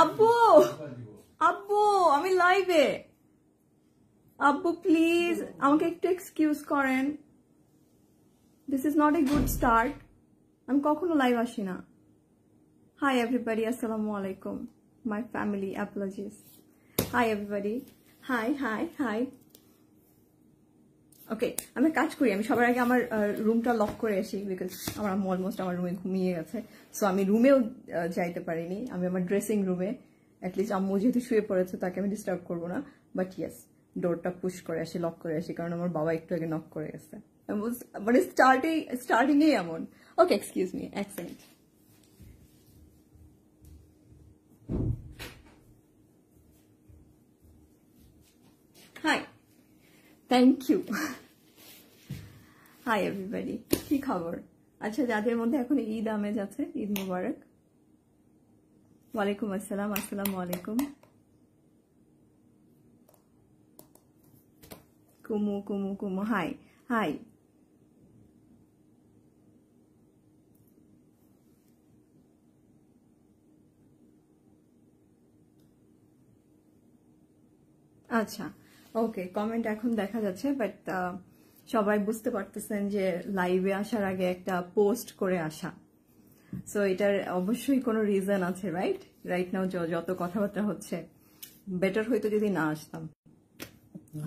আব্বু আব্বু আমি লাইভে। আব্বু প্লিজ আমাকে একটু এক্সকিউজ করেন, this is not a good start. আমি কখনো লাইভ আসি না। হাই এভরিবডি, আসসালামু আলাইকুম my family, apologies. Hi everybody, hi hi hi. Okay, আমি কাজ করি, আমি সবার আগে আমার রুমটা লক করে আসি, বিকজ আমার আম্মু অলমোস্ট আমার রুমে ঘুমিয়ে গেছে। সো আমি রুমেও যাইতে পারিনি, আমি আমার ড্রেসিং রুমে, অ্যাটলিস্ট আম্মু যেহেতু শুয়ে পড়েছে তাকে আমি ডিস্টার্ব করবো না, বাট ইয়েস ডোরটা পুশ করে আসি, লক করে আসি, কারণ আমার বাবা একটু আগে নক করে গেছে। মানে স্টার্টিংয়ে এমন। ওকে, এক্সকিউজ মি, এক second. Hi, thank you. Hi everybody, কি খবর? আচ্ছা, যাদের মধ্যে এখন ঈদ আমেজ আছে, ঈদ মুবারক। ওয়ালাইকুম আসসালাম, আসসালামু আলাইকুম। কুমু কুমু কুমু, হাই হাই। আচ্ছা, ওকে, কমেন্ট এখন দেখা যাচ্ছে, বাট সবাই বুঝতে পারতেছেন যে লাইভে আসার আগে একটা পোস্ট করে আসা। সো এটার অবশ্যই কোনো রিজন আছে, রাইট নাও যত কথাবার্তা হচ্ছে, বেটার হইতো যদি না আসতাম।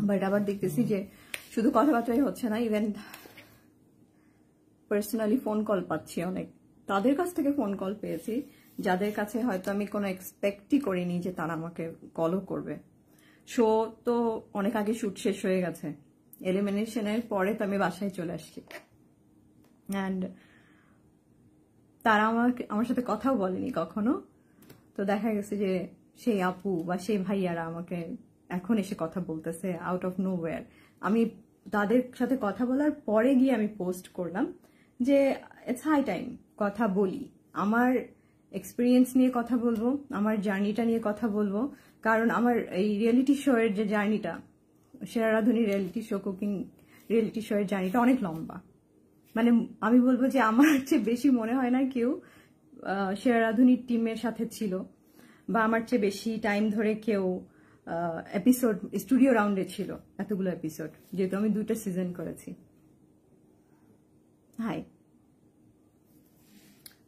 বাট আবার দেখতেছি যে শুধু কথাবার্তাই হচ্ছে না, ইভেন পার্সোনালি ফোন কল পাচ্ছি অনেক। তাদের কাছ থেকে ফোন কল পেয়েছি যাদের কাছে হয়তো আমি কোনো এক্সপেক্টই করিনি যে তারা আমাকে কলও করবে। শো তো অনেক আগে শুট শেষ হয়ে গেছে, এলিমিনেশনের পরে তো আমি বাসায় চলে আসছি, অ্যান্ড তারা আমার সাথে কথাও বলেনি কখনো। তো দেখা গেছে যে সেই আপু বা সেই ভাইয়ারা আমাকে এখন এসে কথা বলতেছে আউট অফ নো ওয়্যার। আমি তাদের সাথে কথা বলার পরে গিয়ে আমি পোস্ট করলাম যে ইটস হাই টাইম কথা বলি, আমার এক্সপিরিয়েন্স নিয়ে কথা বলবো, আমার জার্নিটা নিয়ে কথা বলবো। কারণ আমার এই রিয়েলিটি শো এর যে জার্নিটা, সেরা রাঁধুনি reality show, cooking reality show এর জার্নিটা অনেক লম্বা। মানে আমি বলবো যে আমার চেয়ে বেশি মনে হয় না কেউ সেরা রাঁধুনির টিমের সাথে ছিল, বা আমার চেয়ে বেশি টাইম ধরে কেউ এপিসোড স্টুডিও রাউন্ডে ছিল, এতগুলো এপিসোড, যেহেতু আমি 2টা সিজন করেছি। হাই।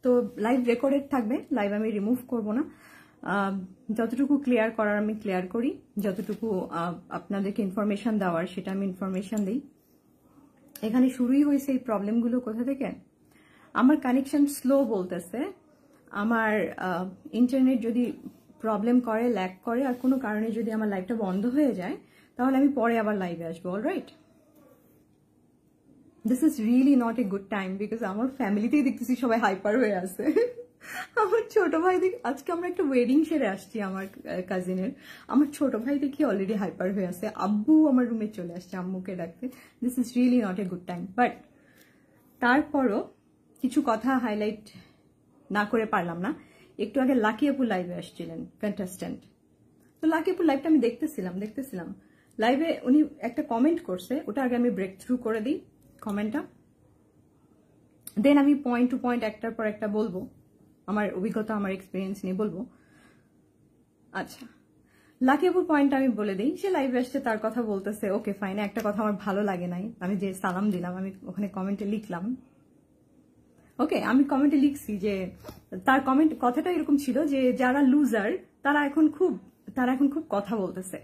তো লাইভ রেকর্ডেড থাকবে, লাইভ আমি রিমুভ করব না। যতটুকু ক্লিয়ার করার আমি ক্লিয়ার করি, যতটুকু আপনাদেরকে ইনফরমেশন দেওয়ার সেটা আমি ইনফরমেশন দিই। এখানে শুরুই হয়েছে এই প্রবলেমগুলো কোথা থেকে? আমার কানেকশন স্লো বলতেছে, আমার ইন্টারনেট যদি প্রবলেম করে, ল্যাগ করে, আর কোনো কারণে যদি আমার লাইভটা বন্ধ হয়ে যায়, তাহলে আমি পরে আবার লাইভে আসবো। Alright, this is really not a good time, because আমার ফ্যামিলিতেই দেখতেছি সবাই হাইপার হয়ে আছে। আমার ছোট ভাই আজকে আমরা একটা ওয়েডিং সেরে আসছি আমার কাজিনের, আমার ছোট ভাই দেখি অলরেডি হাইপার হয়ে আছে। আব্বু আমার রুমে চলে আসছে আম্মুকে ডাকতে। This is really not a good time, but তারপরও কিছু কথা হাইলাইট না করে পারলাম না। একটু আগে লাকি আপু লাইভে আসছিলেন, কন্টেস্ট্যান্ট। তো লাকি আপুর লাইভটা আমি দেখতেছিলাম। লাইভে উনি একটা কমেন্ট করছে, ওটা আগে আমি ব্রেক থ্রু করে দিই কমেন্টটা, দেন আমি পয়েন্ট টু পয়েন্ট একটার পর একটা বলবো, আমার অভিজ্ঞতা, আমার এক্সপিরিয়েন্স নিয়ে বলবো। আচ্ছা, লাকি আপুর পয়েন্টটা আমি বলে দিই। সে লাইভে আসছে, তার কথা বলতেছে, ওকে ফাইন। একটা কথা আমার ভালো লাগে নাই, আমি যে সালাম দিলাম, আমি ওখানে কমেন্টে লিখলাম, ওকে, আমি কমেন্টে লিখছি যে তার কমেন্ট কথাটা এরকম ছিল যে যারা লুজার তারা এখন খুব কথা বলতেছে,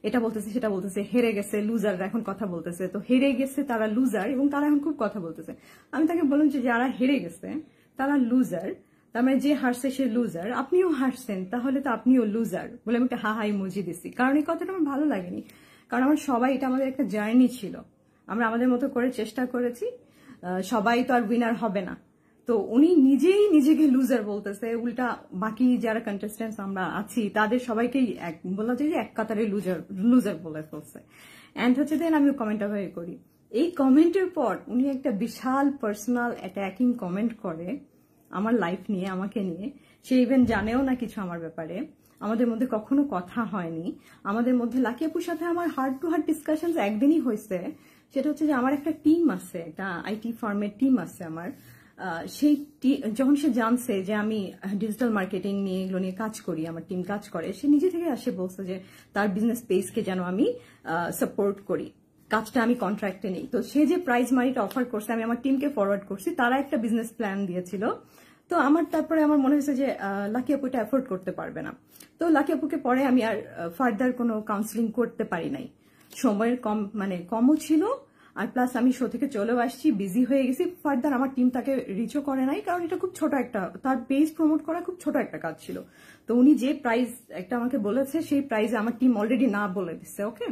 এটা বলতেছে সেটা বলতেছে, হেরে গেছে লুজাররা এখন কথা বলতেছে, তো হেরে গেছে তারা লুজার এবং তারা এখন খুব কথা বলতেছে। আমি তাকে বললাম যে যারা হেরে গেছে তারা লুজার, তার মানে যে হারছে সে লুজার, আপনিও হারছেন তাহলে তো আপনিও লুজার বলে আমি একটা হাহা ইমোজি দিছি। কারণ এই কথাটা আমার ভালো লাগেনি, কারণ আমার সবাই, এটা আমাদের একটা জার্নি ছিল, আমরা আমাদের মতো করে চেষ্টা করেছি, সবাই তো আর উইনার হবে না। তো উনি নিজেই নিজেকে লুজার বলতেছে, উল্টা বাকি যারা কন্টেস্টেন্টস আমরা আছি তাদের সবাইকেই বলা যায় যে এক কাতারে লুজার বলে ফেলছে। এন্ড হচ্ছে দেন আমি কমেন্টটা বের করি, এই কমেন্টের পর উনি একটা বিশাল পার্সোনাল অ্যাটাকিং কমেন্ট করে আমার লাইফ নিয়ে, আমাকে নিয়ে। সে ইভেন জানেও না কিছু আমার ব্যাপারে, আমাদের মধ্যে কখনো কথা হয়নি। আমাদের মধ্যে লাকি আপুর সাথে আমার হার্ট টু হার্ট ডিসকাশন একদিনই হয়েছে, সেটা হচ্ছে যে আমার একটা টিম আছে, একটা আইটি ফার্মের টিম আছে আমার, যখন সে জানছে যে আমি ডিজিটাল মার্কেটিং নিয়ে এগুলো নিয়ে কাজ করি, আমার টিম কাজ করে, সে নিজে থেকে আসে বলছে যে তার বিজনেস পেজকে যেন আমি সাপোর্ট করি, কাজটা আমি কন্ট্রাক্টে নেই। তো সে যে প্রাইজ মানিটা অফার করছে আমি আমার টিমকে ফরওয়ার্ড করছি, তারা একটা বিজনেস প্ল্যান দিয়েছিল। তো তারপরে আমার মনে হয়েছে যে লাকি আপু এটা অ্যাফোর্ড করতে পারবে না। তো লাকি আপুকে পরে আমি আর ফার্দার কোনো কাউন্সিলিং করতে পারি নাই, সময়ের কমও ছিল, আর প্লাস আমি শো থেকে চলেও আসছি, বিজি হয়ে গেছি। ফার্দার আমার টিম তাকে রিচও করে নাই, কারণ এটা খুব ছোট একটা, তার পেজ প্রমোট করা খুব ছোট একটা কাজ ছিল। তো উনি যে প্রাইস একটা আমাকে বলেছে সেই প্রাইসে আমার টিম অলরেডি না বলে দিচ্ছে। ওকে,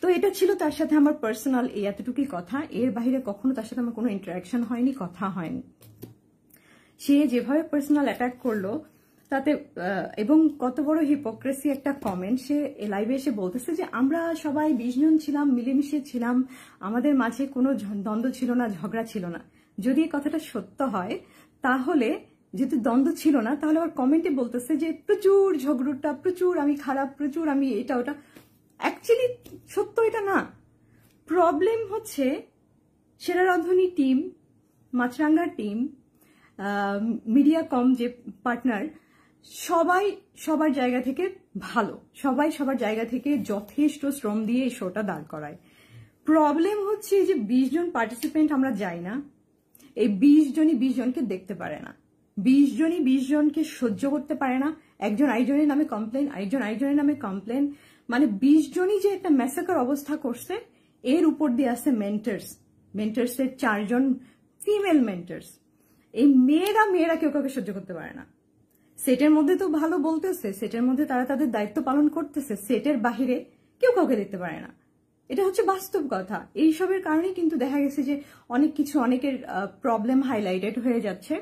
তো এটা ছিল তার সাথে আমার পার্সোনাল এই এতটুকুই কথা। এর বাইরে কখনো তার সাথে আমার কোনো ইন্টারাকশন হয়নি, কথা হয়নি। সে যেভাবে পার্সোনাল অ্যাটাক করলো তাতে, এবং কত বড় হিপোক্রেসি একটা কমেন্ট, সে লাইভে এসে বলতেছে যে আমরা সবাই 20 জন ছিলাম, মিলেমিশে ছিলাম, আমাদের মাঝে কোনো দ্বন্দ্ব ছিল না, ঝগড়া ছিল না। যদি এই কথাটা সত্য হয়, তাহলে যেহেতু দ্বন্দ্ব ছিল না, তাহলে আবার কমেন্টে বলতেছে যে প্রচুর ঝগড়াটা, প্রচুর আমি খারাপ, প্রচুর আমি এটা ওটা। অ্যাকচুয়ালি সত্য এটা না। প্রবলেম হচ্ছে সেরা রাঁধুনি টিম, মাছরাঙ্গার টিম, মিডিয়া কম যে পার্টনার, সবাই সবার জায়গা থেকে ভালো, সবাই সবার জায়গা থেকে যথেষ্ট শ্রম দিয়ে এই শোটা দাঁড় করায়। প্রবলেম হচ্ছে যে 20 জন পার্টিসিপেন্ট আমরা যাই না, এই 20 জনই 20 জনকে দেখতে পারে না, 20 জনই 20 জনকে সহ্য করতে পারে না। একজন আরেকজনের নামে কমপ্লেন, আরেকজন আরেকজনের নামে কমপ্লেন, 20 জনই যে একটা ম্যাসাকার অবস্থা করছে। এর উপর দিয়ে আছে মেন্টার্সের 4 জন ফিমেল মেন্টার্স। এই মেয়েরা কেউ কাউকে সহ্য করতে পারে না। সেটের মধ্যে তো ভালো বলতেছে, সেটের মধ্যে তারা তাদের দায়িত্ব পালন করতেছে, সেটের বাহিরে কেউ কাউকে দেখতে পারে না। এটা হচ্ছে বাস্তব কথা। এইসবের কারণেই কিন্তু দেখা গেছে যে অনেকের প্রবলেম হাইলাইটেড হয়ে যাচ্ছে।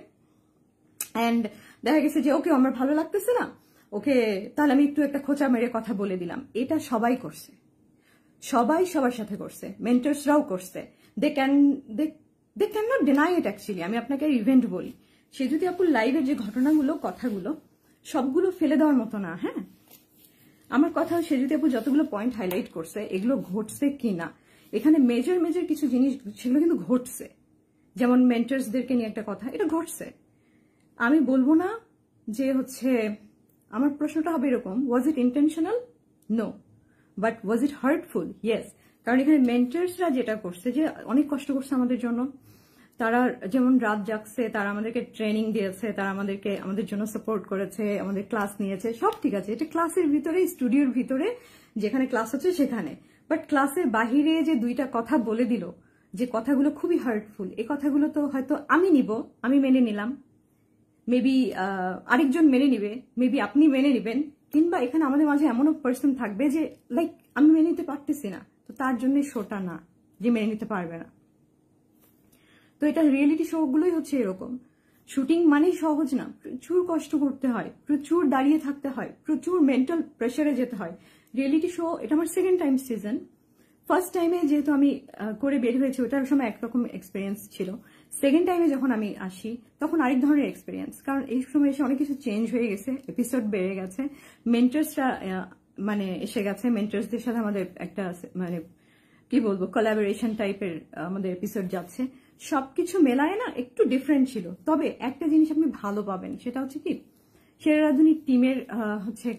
অ্যান্ড দেখা গেছে যে ওকে আমার ভালো লাগতেছে না, ওকে তাহলে আমি একটু একটা খোঁচা মেরে কথা বলে দিলাম। এটা সবাই করছে, সবাই সবার সাথে করছে, মেন্টার্সরাও করছে। They can not deny it. Actually আমি আপনাকে ইভেন্ট বলি, সে যদি আপুর লাইভের যে ঘটনাগুলো, কথাগুলো সবগুলো ফেলে দেওয়ার মতো না। হ্যাঁ, আমার কথা, সে যদি আপু যতগুলো পয়েন্ট হাইলাইট করছে এগুলো ঘটছে কিনা, এখানে মেজর কিছু জিনিস সেগুলো কিন্তু ঘটছে। যেমন মেন্টার্সদেরকে নিয়ে একটা কথা, এটা ঘটছে। আমি বলবো না যে আমার প্রশ্নটা হবে এরকম, was it intentional? No, but was it hurtful? Yes. কারণ এখানে মেন্টার্সরা যেটা করছে, যে অনেক কষ্ট করছে আমাদের জন্য, তারা যেমন রাত জাগছে, তারা আমাদেরকে ট্রেনিং দিয়েছে, তারা আমাদের জন্য সাপোর্ট করেছে, আমাদের ক্লাস নিয়েছে, সব ঠিক আছে। এটা ক্লাসের ভিতরে, স্টুডিওর ভিতরে যেখানে ক্লাস হচ্ছে সেখানে। বাট ক্লাসের বাহিরে যে 2টা কথা বলে দিল, যে কথাগুলো খুবই হার্টফুল, এই কথাগুলো তো হয়তো আমি মেনে নিলাম, মেবি আরেকজন মেনে নিবে, মেবি আপনি মেনে নিবেন, কিংবা এখানে আমাদের মাঝে এমনও পার্সন থাকবে যে লাইক আমি মেনে নিতে পারতেছি না, তো তার জন্য শোটা না, যে মেনে নিতে পারবে না। তো এটা রিয়েলিটি শো গুলোই হচ্ছে এরকম। শুটিং মানেই সহজ না, প্রচুর কষ্ট করতে হয়, প্রচুর দাঁড়িয়ে থাকতে হয়, প্রচুর মেন্টাল প্রেসারে যেতে হয়। রিয়েলিটি শো, এটা আমার সেকেন্ড টাইম সিজন। ফার্স্ট টাইমে যেহেতু আমি করে বের হয়েছি, ওটার সময় একরকম এক্সপিরিয়েন্স ছিল। সেকেন্ড টাইমে যখন আমি আসি তখন আরেক ধরনের এক্সপিরিয়েন্স, কারণ এই সময় এসে অনেক কিছু চেঞ্জ হয়ে গেছে, এপিসোড বেড়ে গেছে, মেন্টার্সরা এসে গেছে, মেন্টার্সদের সাথে আমাদের একটা কি বলবো কোলাবোরেশন টাইপের আমাদের এপিসোড যাচ্ছে। সবকিছু মেলায় না একটু ডিফারেন্ট ছিল। তবে একটা জিনিস আপনি ভালো পাবেন, সেটা হচ্ছে কি, সেরা রাঁধুনি টিমের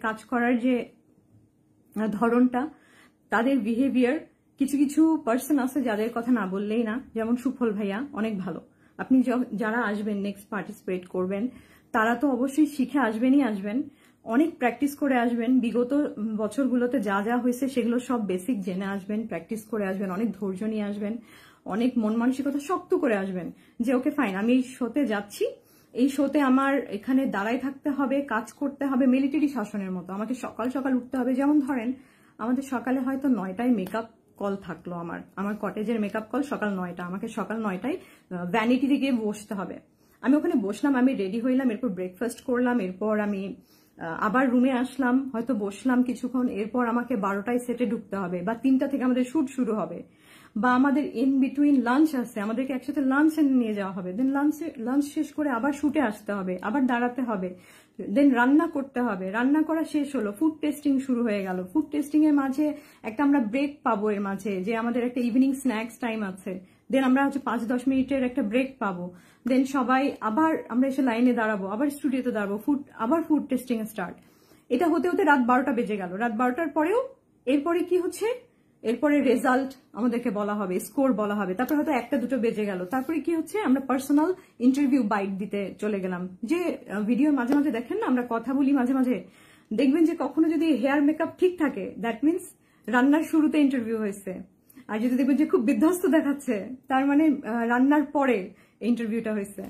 কাজ করার যে ধরনটা, তাদের বিহেভিয়ার, কিছু কিছু পার্সন আছে যাদের কথা না বললেই না, যেমন সুফল ভাইয়া অনেক ভালো। আপনি যারা আসবেন, নেক্সট পার্টিসিপেট করবেন, তারা তো অবশ্যই শিখে আসবেন, অনেক প্র্যাকটিস করে আসবেন, বিগত বছরগুলোতে যা যা হয়েছে সেগুলো সব বেসিক জেনে আসবেন, প্র্যাকটিস করে আসবেন, অনেক ধৈর্য নিয়ে আসবেন, অনেক মন মানসিকতা শক্ত করে আসবেন, যে ওকে ফাইন, আমি এই শোতে যাচ্ছি, এই শোতে আমার এখানে দাঁড়ায় থাকতে হবে, কাজ করতে হবে, মিলিটারি শাসনের মতো, আমাকে সকাল সকাল উঠতে হবে। যেমন ধরেন আমাদের সকালে হয়তো 9টায় মেকআপ কল থাকলো, আমার কটেজের মেকআপ কল সকাল 9টা, আমাকে সকাল 9টায় ভ্যানিটিতে গিয়ে বসতে হবে। আমি ওখানে বসলাম, আমি রেডি হইলাম, এরপর ব্রেকফাস্ট করলাম, এরপর আমি আবার রুমে আসলাম, হয়তো বসলাম কিছুক্ষণ, এরপর আমাকে 12টায় সেটে ঢুকতে হবে, বা 3টা থেকে আমাদের শুট শুরু হবে, বা আমাদের ইন বিটুইন লাঞ্চ আছে, আমাদেরকে একসাথে লাঞ্চ নিয়ে যাওয়া হবে, দেন লাঞ্চ শেষ করে আবার শুটে আসতে হবে, আবার দাঁড়াতে হবে, দেন রান্না করতে হবে, রান্না করা শেষ হলো, ফুড টেস্টিং শুরু হয়ে গেল, ফুড টেস্টিং এর মাঝে একটা আমরা ব্রেক পাবো, এর মাঝে যে আমাদের একটা ইভিনিং স্ন্যাক্স টাইম আছে, দেন আমরা হচ্ছে 5-10 মিনিটের একটা ব্রেক পাবো, দেন সবাই আবার আমরা এসে লাইনে দাঁড়াবো, আবার স্টুডিওতে দাঁড়াবো, আবার ফুড টেস্টিং স্টার্ট। এটা হতে হতে রাত 12টা বেজে গেল। রাত 12টার পরেও এরপরে কি হচ্ছে, এরপরে রেজাল্ট আমাদেরকে বলা হবে, স্কোর বলা হবে, তারপর হয়তো 1-2 বেজে গেল। তারপরে কি হচ্ছে, আমরা পার্সোনাল ইন্টারভিউ বাইট দিতে চলে গেলাম। যে ভিডিওর মাঝে মাঝে দেখেন না আমরা কথা বলি মাঝে মাঝে, দেখবেন যে কখনো যদি হেয়ার মেকআপ ঠিক থাকে দ্যাট মিনস রান্নার শুরুতে ইন্টারভিউ হয়েছে, আর যদি দেখবেন যে খুব বিধ্বস্ত দেখাচ্ছে তার মানে রান্নার পরে ইন্টারভিউটা হয়েছে।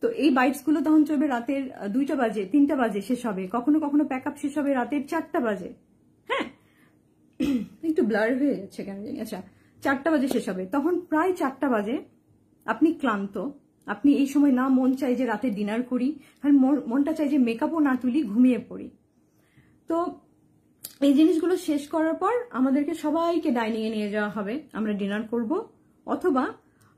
তো এই বাইটস গুলো তখন চলবে রাতের 2টা বাজে, 3টা বাজে শেষ হবে, কখনো কখনো প্যাক আপ শেষ হবে রাতের 4টা বাজে। হ্যাঁ, একটু ব্লার হয়ে যাচ্ছে কেন জানি। আচ্ছা, 4টা বাজে শেষ হবে, তখন প্রায় 4টা বাজে, আপনি ক্লান্ত, আপনি এই সময় না মন চাই যে রাতে ডিনার করি, আর মনটা চাই যে মেকআপও না তুলি, ঘুমিয়ে পড়ি। তো এই জিনিসগুলো শেষ করার পর আমাদেরকে সবাইকে ডাইনিং এ নিয়ে যাওয়া হবে, আমরা ডিনার করব, অথবা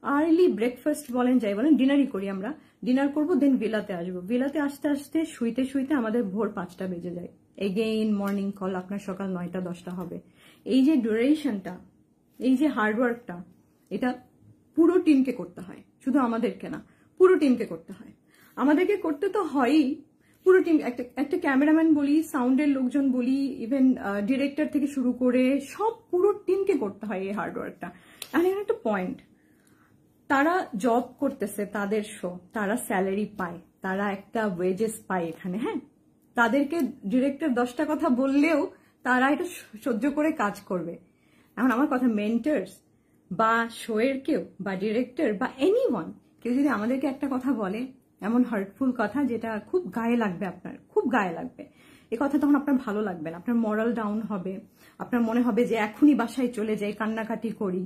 আর্লি ব্রেকফাস্ট বলেন যাই বলেন, ডিনারই করি আমরা, ডিনার করব, দেন ভিলাতে আসবো। ভিলাতে আসতে আসতে শুইতে শুইতে আমাদের ভোর 5টা বেজে যায়। এগেইন মর্নিং কল, আপনার সকাল 9টা-10টা হবে। এই যে ডিউরেশনটা, এই যে হার্ডওয়ার্কটা, এটা পুরো টিমকে করতে হয়, শুধু আমাদেরকে না, পুরো টিমকে করতে হয়। আমাদেরকে করতে তো হয়ই, পুরো টিম, একটা ক্যামেরাম্যান বলি, সাউন্ডের লোকজন বলি, ইভেন ডিরেক্টর থেকে শুরু করে সব পুরো টিমকে করতে হয় এই হার্ডওয়ার্কটা। আর এখানে একটা পয়েন্ট, তারা জব করতেছে, তাদের শো, তারা স্যালারি পায়, তারা একটা ওয়েজেস পায় এখানে। হ্যাঁ, তাদেরকে ডিরেক্টর 10টা কথা বললেও তারা এটা সহ্য করে কাজ করবে। এখন আমার কথা, মেন্টার্স বা শোয়ের কেউ বা ডিরেক্টর বা এনিওয়ান, কেউ যদি আমাদেরকে একটা কথা বলে, এমন হার্টফুল কথা যেটা খুব গায়ে লাগবে, আপনার খুব গায়ে লাগবে, এই কথা তখন আপনার ভালো লাগবে না, আপনার মরাল ডাউন হবে, আপনার মনে হবে যে এখনই বাসায় চলে যাই, কান্নাকাটি করি।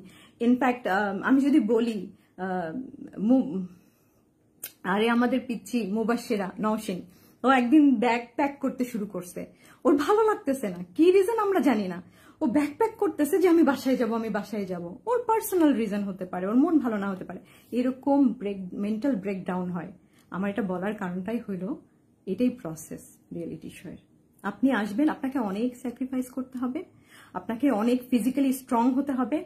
ইনফ্যাক্ট আমি যদি বলি, আরে আমাদের পিচ্ছি মুবাশিরা নওশিন, ও একদিন ব্যাগ প্যাক করতে শুরু করছে, ওর ভালো লাগতেছে না, কি রিজন আমরা জানি না, ও ব্যাগ প্যাক করতেছে যে আমি বাসায় যাব, আমি বাসায় যাব, ওর পার্সোনাল রিজন হতে পারে, ওর মন ভালো না হতে পারে, এরকম মেন্টাল ব্রেকডাউন হয়। আমার এটা বলার কারণটাই হইল, এটাই প্রসেস রিয়েলিটি শোয়ের। আপনি আসবেন, আপনাকে অনেক স্যাক্রিফাইস করতে হবে, আপনাকে অনেক ফিজিক্যালি স্ট্রং হতে হবে,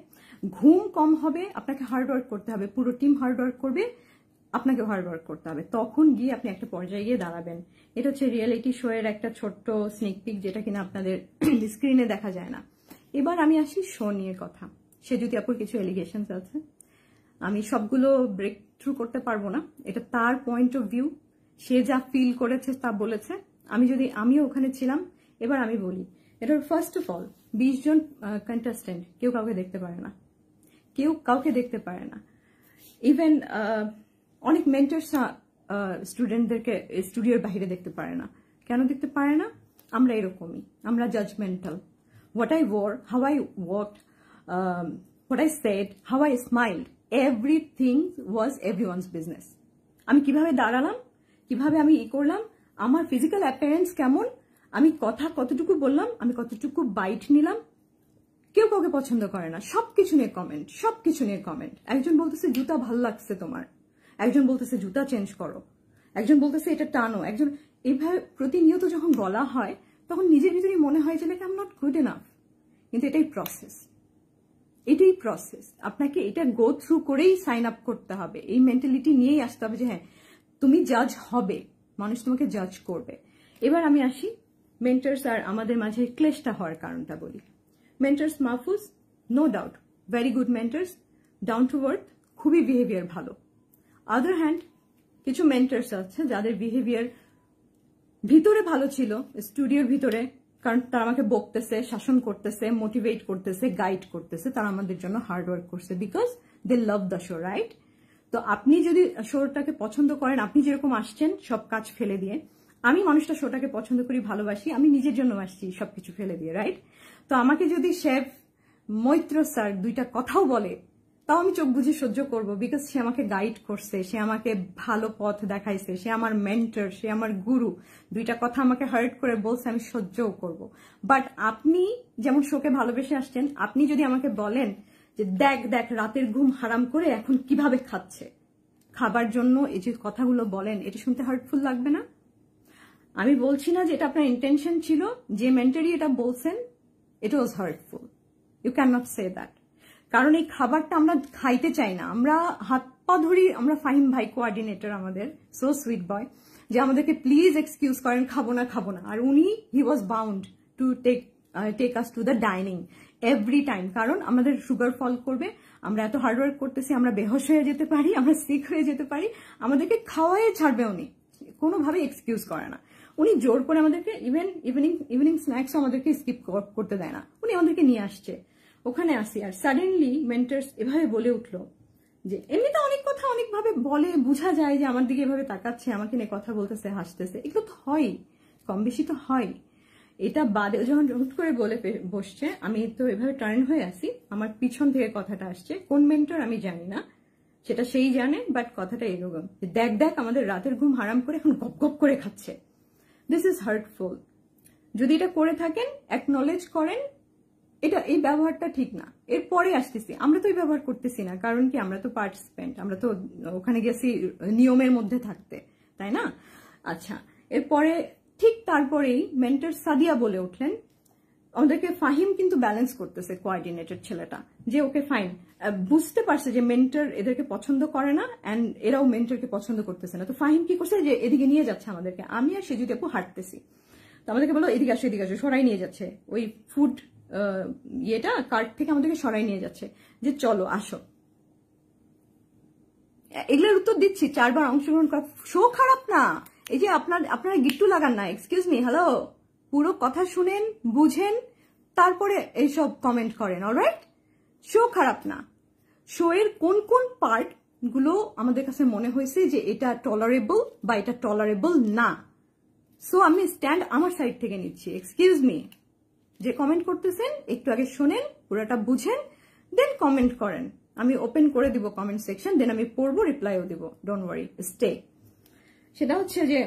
ঘুম কম হবে, আপনাকে হার্ডওয়ার্ক করতে হবে, পুরো টিম হার্ডওয়ার্ক করবে, আপনাকে হার্ডওয়ার্ক করতে হবে, তখন গিয়ে আপনি একটা পর্যায়ে গিয়ে দাঁড়াবেন। এটা হচ্ছে রিয়েলিটি শো এর একটা ছোট্ট স্নিক পিক, যেটা কিনা আপনাদের স্ক্রিনে দেখা যায় না। এবার আমি আসি শো নিয়ে কথা। সে যদি আপুর কিছু এলিগেশনস আছে, আমি সবগুলো ব্রেক থ্রু করতে পারবো না, এটা তার পয়েন্ট অফ ভিউ, সে যা ফিল করেছে তা বলেছে। আমিও ওখানে ছিলাম। এবার আমি বলি, এটার ফার্স্ট অফ অল 20 জন কন্টেস্টেন্ট, কেউ কাউকে দেখতে পারে না, কেউ কাউকে দেখতে পারে না। ইভেন অনেক মেন্টরস স্টুডেন্টদেরকে স্টুডিওর বাইরে দেখতে পারে না। কেন দেখতে পারে না? আমরা এরকমই, আমরা judgmental. What I wore, how I walked, what I said, how I smiled, everything was everyone's business. আমি কিভাবে দাঁড়ালাম, কিভাবে আমি করলাম, আমার ফিজিক্যাল অ্যাপিয়ারেন্স কেমন, আমি কথা কতটুকু বললাম, আমি কতটুকু বাইট নিলাম, কেউ কাউকে পছন্দ করে না, সবকিছু নিয়ে কমেন্ট, সবকিছু নিয়ে কমেন্ট। একজন বলতেছে জুতা ভাল লাগছে তোমার, একজন বলতেছে জুতা চেঞ্জ করো, একজন বলতেছে এটা টানো, একজন, এইভাবে প্রতিনিয়ত যখন বলা হয় তখন নিজের ভিতরেই মনে হয় যে I am not good enough. কিন্তু এটাই প্রসেস, এটাই প্রসেস, আপনাকে এটা গো থ্রু করেই সাইন আপ করতে হবে, এই মেন্টালিটি নিয়েই আসতে হবে যে হ্যাঁ তুমি জাজ হবে, মানুষ তোমাকে জাজ করবে। এবার আমি আসি মেন্টার্স আর আমাদের মাঝে ক্লেশটা হওয়ার কারণটা বলি। Mentors Mahfuz, no doubt very good mentors, down to earth, খুবই বিহেভিয়ার ভালো। আদার হ্যান্ড কিছু মেন্টার্স আছে যাদের বিহেভিয়ার ভিতরে ভালো ছিল, স্টুডিওর ভিতরে, কারণ তারা আমাকে বকতেছে, শাসন করতেছে, মোটিভেট করতেছে, গাইড করতেছে, তারা আমাদের জন্য হার্ড ওয়ার্ক করছে, because they love the show, right? তো আপনি যদি শোটাকে পছন্দ করেন, আপনি যেরকম আসছেন সব কাজ ফেলে দিয়ে, আমি মানুষটা শোটাকে পছন্দ করি, ভালোবাসি, আমি নিজের জন্য আসছি সবকিছু ফেলে দিয়ে, রাইট? তো আমাকে যদি শেফ মৈত্র স্যার 2টা কথাও বলে, তাও আমি চোখ বুঝে সহ্য করব, বিকজ সে আমাকে গাইড করছে, সে আমাকে ভালো পথ দেখাইছে, সে আমার মেন্টর, সে আমার গুরু, 2টা কথা আমাকে হার্ট করে বলছে, আমি সহ্যও করব। বাট আপনি যেমন শোকে ভালোবেসে আসছেন, আপনি যদি আমাকে বলেন যে দেখ দেখ রাতের ঘুম হারাম করে এখন কিভাবে খাচ্ছে, খাবার জন্য এই যে কথাগুলো বলেন, এটা শুনতে হার্টফুল লাগবে না? আমি বলছি না যে এটা আপনার ইন্টেনশন ছিল, যে মেন্টরি এটা বলছেন এটা was hurtful, you can not say that. কারণ এই খাবারটা আমরা খাইতে চাই না, আমরা হাত পা ধরি, আমরা ফাহিম ভাই কোঅর্ডিনেটর আমাদের, সো সুইট বয়, যে আমাদেরকে প্লিজ এক্সকিউজ করেন, খাবো না, আর উনি he was bound to take us to the dining every time, কারণ আমাদের সুগার ফল করবে, আমরা এত হার্ডওয়ার্ক করতেছি, আমরা বেহোশ হয়ে যেতে পারি, আমরা সিক হয়ে যেতে পারি, আমাদেরকে খাওয়াই ছাড়বে উনি, কোনোভাবে এক্সকিউজ করে না। উনি জোর করে আমাদেরকে ইভিনিং স্ন্যাক্সও আমাদেরকে স্কিপ করতে দেয় না, উনি আমাদেরকে নিয়ে আসছে, ওখানে আসি, আর সাডেনলি মেন্টার্স এভাবে বলে উঠলো যে এমনিতে অনেক কথা অনেকভাবে বলে, বোঝা যায় যে আমার দিকে এভাবে তাকাচ্ছে, আমাকে নিয়ে কথা বলতেছে, হাসতেছে, এগুলো তো হয়, কম বেশি তো হয়। এটা বাদে যখন হুট করে বলে বসছে, আমি তো এভাবে টার্ন হয়ে আসি, আমার পিছন থেকে কথাটা আসছে, কোন মেন্টর আমি জানি না, সেটা সেই জানে, বাট কথাটা এরকম, দেখ আমাদের রাতের ঘুম হারাম করে এখন গপ গপ করে খাচ্ছে। This is heartful. যদি এটা করে থাকেন, অ্যাকনলেজ করেন, এটা এই ব্যবহারটা ঠিক না। এরপরে আসতেছি, আমরা তো এই ব্যবহার করতেছি না, কারণ কি আমরা তো পার্টিসিপেন্ট, আমরা তো ওখানে গেছি নিয়মের মধ্যে থাকতে, তাই না? আচ্ছা, এরপরে ঠিক তারপরেই মেন্টর সাদিয়া বলে উঠলেন, আমাদেরকে ফাহিম কিন্তু ব্যালেন্স করতেছে, কোঅর্ডিনেটেড ছেলেটা, যে ওকে ফাইন, বুঝতে পারছে যে মেন্টর এদেরকে পছন্দ করে না, অ্যান্ড এরাও মেন্টরকে পছন্দ করতেছে না, তো ফাহিম কি করছে যে এদিকে নিয়ে যাচ্ছে আমাদেরকে, আমি আর সেজুদি আপু হাঁটতেছি, তো আমাদেরকে বলো এদিকে আসো, সরাই নিয়ে যাচ্ছে, ওই ফুড ইয়েটা কার্ট থেকে আমাদেরকে সরাই নিয়ে যাচ্ছে, যে চলো আসো। এগুলোর উত্তর দিচ্ছি, 4 বার অংশগ্রহণ করা শো খারাপ না, এই যে আপনারা গিট্টু লাগান না, এক্সকিউজ মি, হ্যালো, পুরো কথা শুনেন, বুঝেন, তারপরে এইসব কমেন্ট করেন, অলরাইট? শো খারাপ না, শো এর কোন কোন পার্ট গুলো আমাদের কাছে মনে হয়েছে যে এটা টলারেবল বা এটা টলারেবল না, সো আমি স্ট্যান্ড আমার সাইড থেকে নিচ্ছি। এক্সকিউজ মি, যে কমেন্ট করতেছেন একটু আগে শোনেন, পুরোটা বুঝেন, দেন কমেন্ট করেন, আমি ওপেন করে দিব কমেন্ট সেকশন, দেন আমি পড়বো, রিপ্লাইও দিব, ডোন্ট ওয়ারি, স্টে। সেটা হচ্ছে যে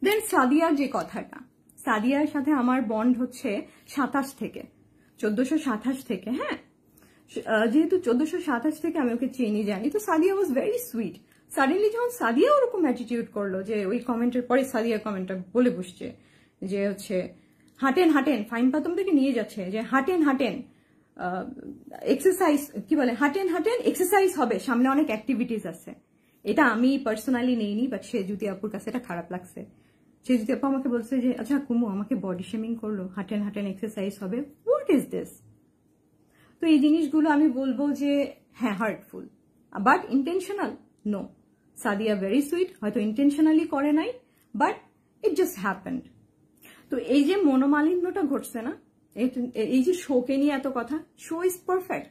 দেন সাদিয়ার যে কথাটা, সাদিয়ার সাথে আমার বন্ড হচ্ছে 27 থেকে, 1427 থেকে, হ্যাঁ, যেহেতু 1427 থেকে আমি ওকে চিনি জানি, তো Sadia was very sweet. Suddenly যখন সাদিয়া ওরকম অ্যাটিটিউড করলো, যে ওই কমেন্টের পরে সাদিয়া কমেন্টটা বলে বসছে যে হচ্ছে হাঁটেন ফাইন পা তোমাদেরকে নিয়ে যাচ্ছে, যে হাঁটেন এক্সারসাইজ, কি বলে, হাঁটেন এক্সারসাইজ হবে, সামনে অনেক অ্যাক্টিভিটিস আছে। এটা আমি পার্সোনালি নেইনি, বাট সেজুতি আপুর কাছে এটা খারাপ লাগছে। সেজুতি আপু আমাকে বলছে যে আচ্ছা কুমু আমাকে বডি শেমিং করলো, হাঁটেন এক্সারসাইজ হবে, হোয়াট ইজ দিস? তো এই জিনিসগুলো আমি বলবো যে হ্যাঁ hurtful, but intentional no. Sadia very sweet, হয়তো ইন্টেনশনালি করে নাই, বাট ইট জাস্ট হ্যাপেন্ড। তো এই যে মনোমালিন্যটা ঘটছে না, এই যে শোকে নিয়ে এত কথা, শো ইজ পারফেক্ট,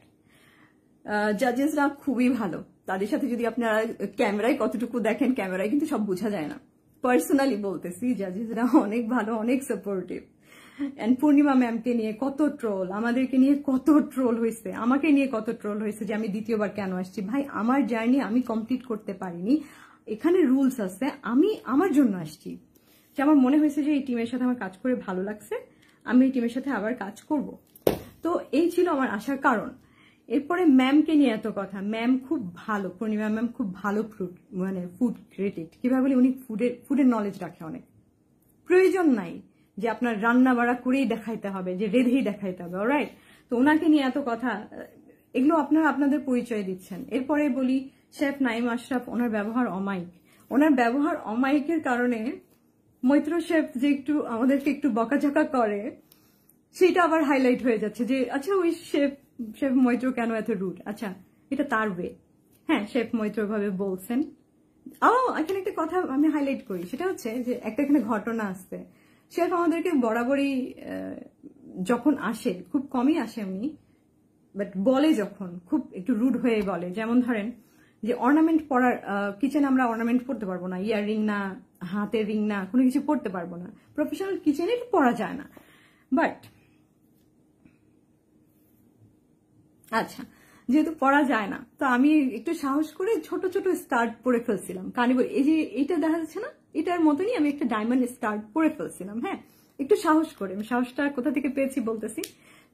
জাজেসরা খুবই ভালো, তাদের সাথে যদি আপনারা ক্যামেরায় কতটুকু দেখেন, ক্যামেরায় কিন্তু সব বোঝা যায় না, পার্সোনালি বলতেছি, জাজেসরা অনেক ভালো, অনেক সাপোর্টিভ। এন্ড পূর্ণিমা ম্যামকে নিয়ে কত ট্রোল, আমাদেরকে নিয়ে কত ট্রোল হয়েছে, আমাকে নিয়ে কত ট্রোল হয়েছে যে আমি দ্বিতীয়বার কেন আসছি। ভাই, আমার জার্নি আমি কমপ্লিট করতে পারিনি, এখানে রুলস আছে, আমি আমার জন্য আসছি, যে আমার মনে হয়েছে যে এই টিমের সাথে আমার কাজ করে ভালো লাগছে, আমি এই টিমের সাথে আবার কাজ করব। তো এই ছিল আমার আসার কারণ। এরপরে ম্যামকে নিয়ে এত কথা, ম্যাম খুব ভালো, পূর্ণিমা ম্যাম খুব ভালো ফুড ক্রিটিক, কিভাবে বলি, উনি ফুডের নলেজ রাখে অনেক, প্রয়োজন নাই যে আপনার রান্না বাড়া করেই দেখাইতে হবে, যে রেধেই দেখাইতে হবে, অলরাইট? তো ওনাকে নিয়ে এত কথা, এগুলো আপনারা আপনাদের পরিচয় দিচ্ছেন। এরপরে বলি শেফ নাইম আশরাফ, ওনার ব্যবহার অমায়িক, ওনার ব্যবহার অমায়িকের কারণে মৈত্র শেফ যে একটু আমাদেরকে একটু বকাঝকা করে, সেটা আবার হাইলাইট হয়ে যাচ্ছে, যে আচ্ছা ওই শেফ মৈত্র কেন এত রুড, আচ্ছা এটা তার ওয়ে, হ্যাঁ শেফ মৈত্র ভাবে বলছেন। এখানে একটা কথা আমি হাইলাইট করি, সেটা হচ্ছে যে একটা এখানে ঘটনা আসছে, শেফ আমাদেরকে বরাবরই যখন আসে, খুব কমই আসে উনি, বাট বলে যখন খুব একটু রুড হয়ে বলে, যেমন ধরেন যে অর্নামেন্ট পরার, কিচেনে আমরা অর্নামেন্ট পরতে পারবো না, ইয়ার রিং না, হাতের রিং না, কোনো কিছু পরতে পারবো না, প্রফেশনাল কিচেনে এটা পরা যায় না, বাট আচ্ছা যেহেতু পরা যায় না, তো আমি একটু সাহস করে ছোট ছোট স্টার্ট পরে ফেলছিলাম, কানিবল, এই যে এইটা দেখা যাচ্ছে না, এটার মতনই আমি একটা ডায়মন্ড স্টার্ট পরে ফেলছিলাম, হ্যাঁ একটু সাহস করে। আমি সাহসটা কোথা থেকে পেয়েছি বলতেছি,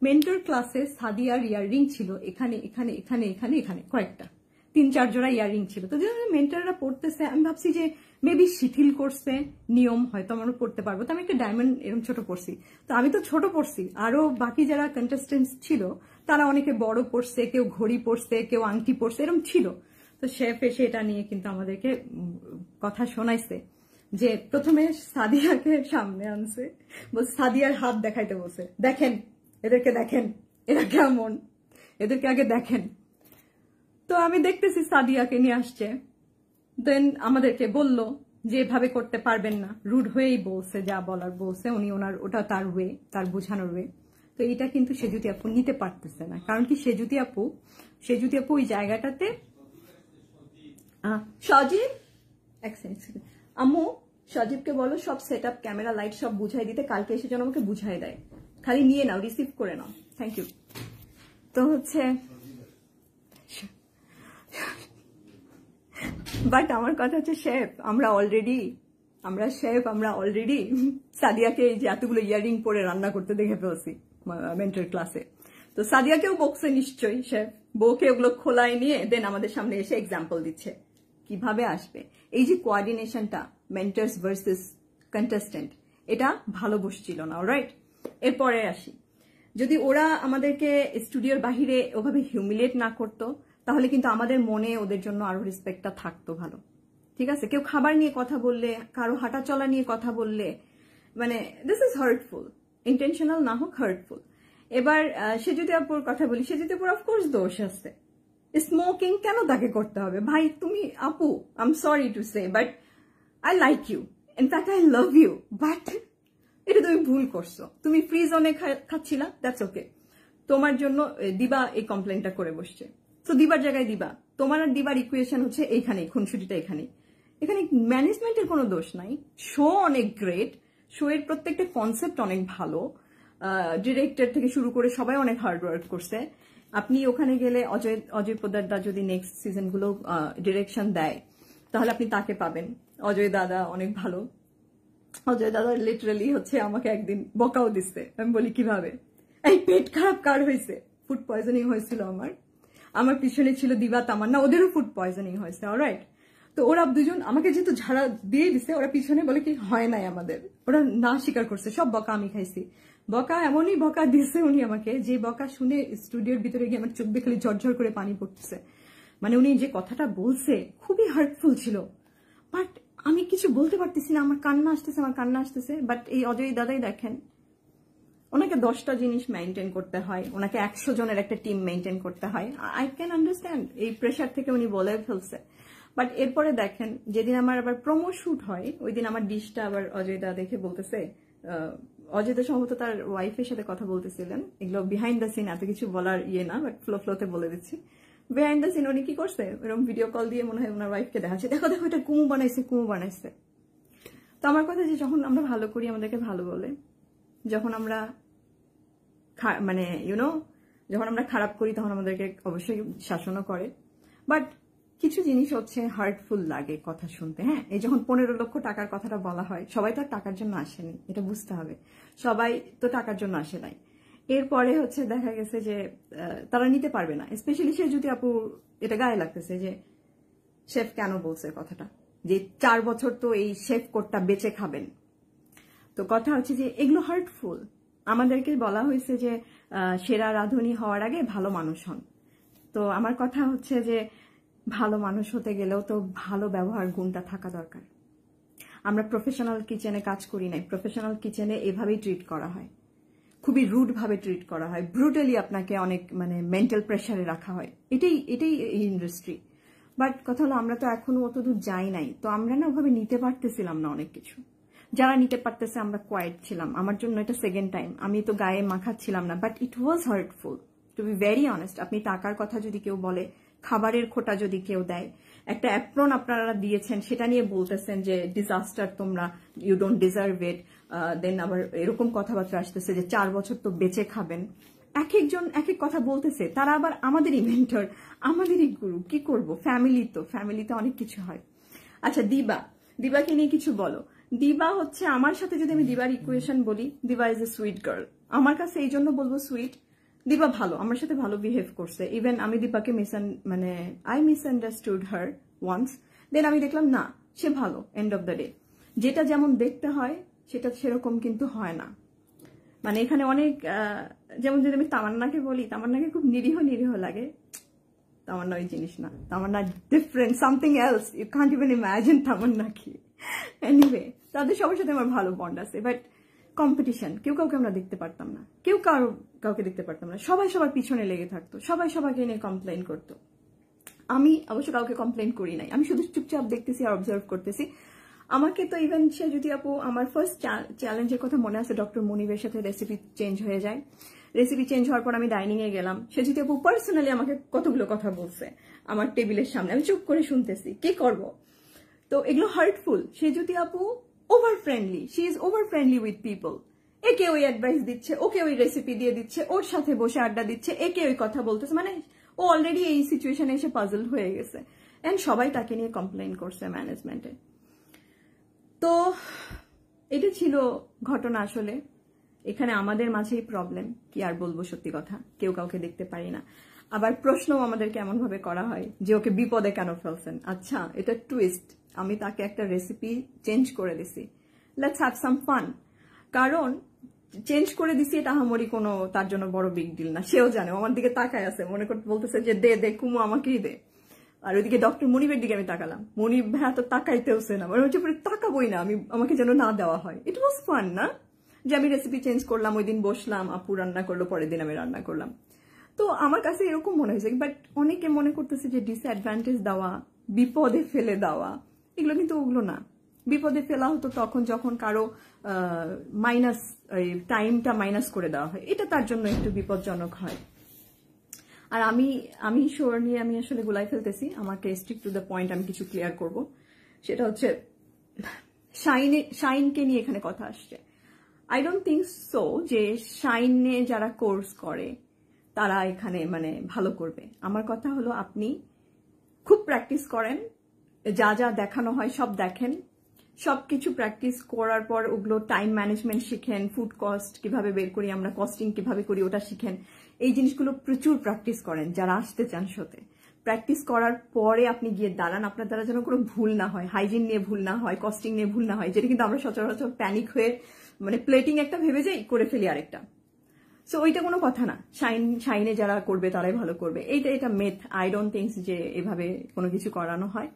মেন্টর ক্লাসে সাদিয়ার ইয়াররিং ছিল এখানে এখানে এখানে এখানে এখানে কয়েকটা, 3-4 জোড়া ইয়ারিং ছিল। তো মেন্টররা পড়তেছে, আমি ভাবছি যে মেবি শিথিল করছে নিয়ম, হয়তো আমরা পড়তে পারবো। তো আমি একটা ডায়মন্ড এরকম ছোট পড়ছি। তো আমি তো ছোট পড়ছি, আরো বাকি যারা কন্টেস্টেন্টস ছিল তারা অনেকে বড় পড়ছে, কেউ ঘড়ি পড়ছে, কেউ আংটি পড়ছে, এরকম ছিল। তো শেফ এসে এটা নিয়ে কিন্তু আমাদেরকে কথা শোনাইছে যে প্রথমে সাদিয়াকে সামনে আনছে, বলছে সাদিয়ার হাত দেখাইতে বলছে, দেখেন এদেরকে, দেখেন এরা কেমন, এদেরকে আগে দেখেন। তো আমি দেখতেছি সাদিয়াকে নিয়ে আসছে, দেন আমাদেরকে বলল যে এভাবে করতে পারবেন না, রুড হয়েই বলছে, যা বলার বলছে উনি, ওটা তার ওয়ে, তার বোঝানোর ওয়ে। তো এটা কিন্তু সেজুতি আপু নিতে পারতেছে না, কারণ কি সেজুতি আপু ওই জায়গাটাতে সজীব আম্মু সজীবকে বলো সব সেট আপ, ক্যামেরা, লাইট সব বুঝাই দিতে, কালকে এসে যেন আমাকে বুঝাই দেয়, খালি নিয়ে নাও, রিসিভ করে নাও, থ্যাংক ইউ। তো হচ্ছে বাট আমার কথা হচ্ছে শেফ আমরা অলরেডি সাদিয়াকে এই যে এতগুলো ইয়ারিং পরে রান্না করতে দেখে ফেলছি মেন্টর ক্লাসে। তো সাদিয়াকেও বকছে নিশ্চয়ই শেফ, বউকে ওগুলো খোলায় নিয়ে দেন আমাদের সামনে এসে এক্সাম্পল দিচ্ছে কিভাবে আসবে। এই যে কোঅর্ডিনেশনটা মেন্টার্স ভার্সেস কন্টেস্টেন্ট, এটা ভালো বসছিল না, অলরাইট। এরপরে আসি, যদি ওরা আমাদেরকে স্টুডিওর বাহিরে ওভাবে হিউমিলিয়েট না করতো তাহলে কিন্তু আমাদের মনে ওদের জন্য আরো রেসপেক্টটা থাকতো ভালো, ঠিক আছে। কেউ খাবার নিয়ে কথা বললে, কারো হাঁটা চলা নিয়ে কথা বললে, মানে দিস ইজ হার্টফুল, ইন্টেনশনাল না হোক হার্টফুল। এবার সেজুতি আপুর কথা বলি, সেজুতি আপুর অফকোর্স দোষ আছে, স্মোকিং কেন তাকে করতে হবে? ভাই তুমি আপু, I am sorry to say but I like you, in fact I love you, but এটা তুমি ভুল করছো। তুমি ফ্রি জোনে খাচ্ছিলা, দ্যাটস ওকে, তোমার জন্য দিবা এই কমপ্লেনটা করে বসছে। তো দিবার জায়গায় দিবা, তোমার আর দিবার ইকুয়েশন হচ্ছে এইখানে, খুনসুটিটা এখানে ম্যানেজমেন্টের কোনো দোষ নাই। শো অনেক গ্রেট, শো এর প্রত্যেকটা কনসেপ্ট অনেক ভালো, ডিরেক্টর থেকে শুরু করে সবাই অনেক হার্ড ওয়ার্ক করছে। আপনি ওখানে গেলে অজয় পোদ্দারদা যদি নেক্সট সিজন গুলো ডিরেকশন দেয় তাহলে আপনি তাকে পাবেন। অজয় দাদা অনেক ভালো, অজয় দাদা লিটারালি হচ্ছে আমাকে একদিন বকাও দিচ্ছে। আমি বলি কিভাবে, এই পেট খারাপ কার হয়েছে? ফুড পয়জনিং হয়েছিল আমার পিছনে ছিল দিবা, তামান্না, ওদেরও ফুড পয়জনিং হয়েছে, অলরাইট। তো ওরা দুজন আমাকে যেহেতু ঝাড়া দিয়ে দিছে, ওরা পিছনে বলে কি হয় নাই আমাদের, ওরা না স্বীকার করছে, সব বকা আমি খাইছি। বকা এমনই বকা দিছে উনি আমাকে, যে বকা শুনে স্টুডিওর ভিতরে গিয়ে আমার চোখ দিয়ে খালি ঝরঝর করে পানি পড়তেছে। মানে উনি যে কথাটা বলছে খুবই হার্টফুল ছিল, বাট আমি কিছু বলতে পারতেছি না, আমার কান্না আসতেছে। বাট এই অজয় দাদাই দেখেন, ওনাকে 10টা জিনিস মেনটেন করতে হয়, ওনাকে 100 জনের একটা টিম মেনটেন করতে হয়। আই ক্যান আন্ডারস্ট্যান্ড, এই প্রেশার থেকে উনি বলে ফেলছে। বাট এরপরে দেখেন, যেদিন আমার আবার প্রোমো শুট হয়, ওই দিন আমার ডিশটা আবার অজয় দা দেখে বলতেছে, অজয় দা সম্ভবত তার ওয়াইফের সাথে কথা বলতেছিলেন, এগুলো বিহাইন্ড দ্য সিন, এত কিছু বলার ইয়ে না, বাট ফ্লোতে বলে দিচ্ছি। বিহাইন্ড দ্য সিন উনি কি করছে, এরকম ভিডিও কল দিয়ে মনে হয় ওনার ওয়াইফকে দেখাচ্ছে, দেখো এটা কুমু বানাইছে। তো আমার কথা যে যখন আমরা ভালো করি আমাদেরকে ভালো বলে, যখন আমরা মানে যখন আমরা খারাপ করি তখন আমাদেরকে অবশ্যই শাসনও করে। বাট কিছু জিনিস হচ্ছে হার্টফুল লাগে কথা শুনতে। হ্যাঁ, এই যখন 15 লক্ষ টাকার কথাটা বলা হয়, সবাই তো আর টাকার জন্য আসেনি, এটা বুঝতে হবে, সবাই তো টাকার জন্য আসে নাই। এরপরে হচ্ছে দেখা গেছে যে তারা নিতে পারবে না, স্পেশালি সে যদি আপু এটা গায়ে লাগতেছে যে শেফ কেন বলছে কথাটা, যে 4 বছর তো এই শেফ কোটটা বেঁচে খাবেন। তো কথা হচ্ছে যে এগুলো হার্টফুল। আমাদেরকে বলা হয়েছে যে সেরা রাঁধুনি হওয়ার আগে ভালো মানুষ হন। তো আমার কথা হচ্ছে যে ভালো মানুষ হতে গেলেও তো ভালো ব্যবহার গুণটা থাকা দরকার। আমরা প্রফেশনাল কিচেনে কাজ করি নাই, প্রফেশনাল কিচেনে এভাবেই ট্রিট করা হয়, খুবই রুড ভাবে ট্রিট করা হয়, ব্রুটালি আপনাকে অনেক মানে মেন্টাল প্রেসারে রাখা হয়। এটাই এই ইন্ডাস্ট্রি। বাট কথা হলো আমরা তো এখনো অতদূর যাই নাই, তো আমরা না ওভাবে নিতে পারতেছিলাম না অনেক কিছু। যারা নিতে পারতেছে আমরা কোয়াইট ছিলাম। আমার জন্য এটা সেকেন্ড টাইম, আমি তো গায়ে মাখাচ্ছিলাম না, but it was hurtful to be very honest. আপনি টাকার কথা যদি কেউ বলে, খাবারের খোটা যদি কেউ দেয়, একটা অ্যাপ্রন আপনারা দিয়েছেন সেটা নিয়ে বলতেছেন যে ডিজাস্টার, তোমরা ইউ ডোন্ট ডিজার্ভ ইট, দেন আবার এরকম কথাবার্তা আসতেছে যে 4 বছর তো বেঁচে খাবেন। এক একজন এক এক কথা বলতেছে, তারা আবার আমাদেরই মেন্টর, আমাদেরই গুরু। কি করব, ফ্যামিলিতে অনেক কিছু হয়। আচ্ছা, দিবাকে নিয়ে কিছু বলো। দিবা হচ্ছে আমার সাথে, যদি আমি দিবার ইকুয়েশন বলি, দিবা ইজ এ সুইট গার্ল। আমার কাছে এই জন্য বলবো সুইট, দীপা ভালো, আমার সাথে ভালো বিহেভ করছে। ইভেন আমি দীপাকে আই মিসআন্ডারস্টুড হার ওয়ান্স, দেন আমি দেখলাম না সে ভালো। এন্ড অফ দ্য ডে যেটা যেমন দেখতে হয় সেটা সেরকম কিন্তু হয় না। মানে এখানে অনেক যেমন যদি আমি তামান্নাকে বলি, তামান্নাকে খুব নিরীহ নিরীহ লাগে। তামান্না ওই জিনিস না, Tamanna different, something else, you can't even imagine Tamanna কি। এনিওয়ে তাদের সবার সাথে আমার ভালো বন্ড আছে, বাট কম্পিটিশন, কেউ কাউকে আমরা দেখতে পারতাম না, কেউ কাউকে দেখতে পারতাম না, সবাই সবার পিছনে লেগে থাকতো, সবাই সবাইকে নিয়ে কমপ্লেন করতো। আমি অবশ্য কাউকে কমপ্লেন করি নাই, আমি শুধু চুপচাপ দেখতেছি আর অবজার্ভ করতেছি। আমাকে তো ইভেন সে যদি আপু আমার ফার্স্ট চ্যালেঞ্জের কথা মনে আছে, ডক্টর মনিবের সাথে রেসিপি চেঞ্জ হয়ে যায়, রেসিপি চেঞ্জ হওয়ার পর আমি ডাইনিং এ গেলাম, সে যদি আপু পার্সোনালি আমাকে কতগুলো কথা বলছে আমার টেবিলের সামনে, আমি চুপ করে শুনতেছি, কি করব। তো এগুলো হার্টফুল। সে যদি আপু over friendly, she is over friendly with people, একে ওই অ্যাডভাইস দিচ্ছে, ওকে ওই রেসিপি দিয়ে দিচ্ছে, ওর সাথে বসে আড্ডা দিচ্ছে, একে ওই কথা বলতেছে, মানে ও অলরেডি এই সিচুয়েশনে এসে পাজল হয়ে গেছে। এন্ড সবাই তাকে নিয়ে কমপ্লেন করছে ম্যানেজমেন্টে। তো এটা ছিল ঘটনা। আসলে এখানে আমাদের মাঝেই প্রবলেম, কি আর বলবো, সত্যি কথা, কেউ কাউকে দেখতে পারি না। আবার প্রশ্নও আমাদেরকে এমন ভাবে করা হয় যে ওকে বিপদে কেন ফেলছেন। আচ্ছা, এটা টুইস্ট, আমি তাকে একটা রেসিপি চেঞ্জ করে দিছি, লেটস হ্যাভ সাম ফান। কারণ চেঞ্জ করে দিছি এটা আহামরি কোনো তার জন্য বড় বিগ ডিল না, সেও জানে। আমার দিকে তাকায় আছে, মনে করতে বলতেছে যে দে দে কুমু আমাকেই দে। আর ওইদিকে ডক্টর মনিবের দিকে আমি তাকালাম, মনিব ভাইয়া তো তাকাইতেওছে না, মানে হচ্ছে তাকাবই না আমি, আমাকে যেন না দেওয়া হয়। ইট ওয়াজ ফান না, যে আমি রেসিপি চেঞ্জ করলাম, ওই দিন বসলাম, আপু রান্না করলো, পরের দিন আমি রান্না করলাম। তো আমার কাছে এরকম মনে হয়েছে, বাট অনেকে মনে করতেছে যে ডিসঅ্যাডভান্টেজ দেওয়া, বিপদে ফেলে দেওয়া, এগুলো কিন্তু ওগুলো না। বিপদে ফেলা হতো তখন যখন কারো মাইনাস, টাইমটা মাইনাস করে দেওয়া হয়, এটা তার জন্য একটু বিপজ্জনক হয়। আর আমি শোর নিয়ে আমি আসলে গুলাই ফেলতেছি, আমাকে স্ট্রিক্ট টু দ্য পয়েন্ট আমি কিছু ক্লিয়ার করব। সেটা হচ্ছে শাইনকে নিয়ে এখানে কথা আসছে। আই ডোন্ট থিঙ্ক সো যে শাইনে যারা কোর্স করে তারা এখানে মানে ভালো করবে। আমার কথা হলো আপনি খুব প্র্যাকটিস করেন, যা যা দেখানো হয় সব দেখেন, সবকিছু প্র্যাকটিস করার পর ওগুলো টাইম ম্যানেজমেন্ট শিখেন, ফুড কস্ট কিভাবে বের করি আমরা, কস্টিং কিভাবে করি ওটা শিখেন। এই জিনিসগুলো প্রচুর প্র্যাকটিস করেন যারা আসতে চান শোতে। প্র্যাকটিস করার পরে আপনি গিয়ে দাঁড়ান, আপনার দ্বারা যেন কোনো ভুল না হয়, হাইজিন নিয়ে ভুল না হয়, কস্টিং নিয়ে ভুল না হয়, যেটা কিন্তু আমরা সচরাচর প্যানিক হয়ে মানে প্লেটিং একটা ভেবে যাই, করে ফেলি আরেকটা। সো ওইটা কোনো কথা না, শাইনে যারা করবে তারাই ভালো করবে, এটা মেথ। আই ডোন্ট থিঙ্ক যে এভাবে কোনো কিছু করানো হয়,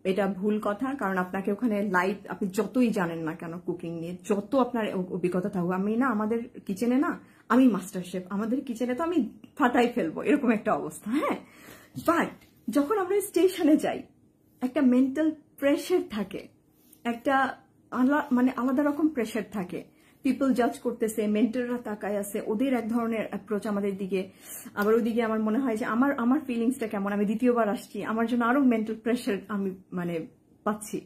এটা ভুল কথা। কারণ আপনাকে ওখানে লাইট, আপনি যতই জানেন না কেন কুকিং নিয়ে, যত আপনার অভিজ্ঞতা থাকুক, আমি না আমাদের কিচেনে না, আমি মাস্টার শেফ, আমাদের কিচেনে তো আমি ফাটাই ফেলবো, এরকম একটা অবস্থা। হ্যাঁ, বাট যখন আমরা স্টেশনে যাই একটা মেন্টাল প্রেশার থাকে, একটা মানে আলাদা রকম প্রেশার থাকে। পিপল জাজ করতেছে, মেন্টররা তাকায় আছে, ওদের এক ধরনের অ্যাপ্রোচ আমাদের দিকে। আবার ওইদিকে আমার মনে হয় যে আমার ফিলিংসটা কেমন, আমি দ্বিতীয়বার আসছি, আমার জন্য আরো মেন্টাল প্রেশার আমি মানে পাচ্ছি।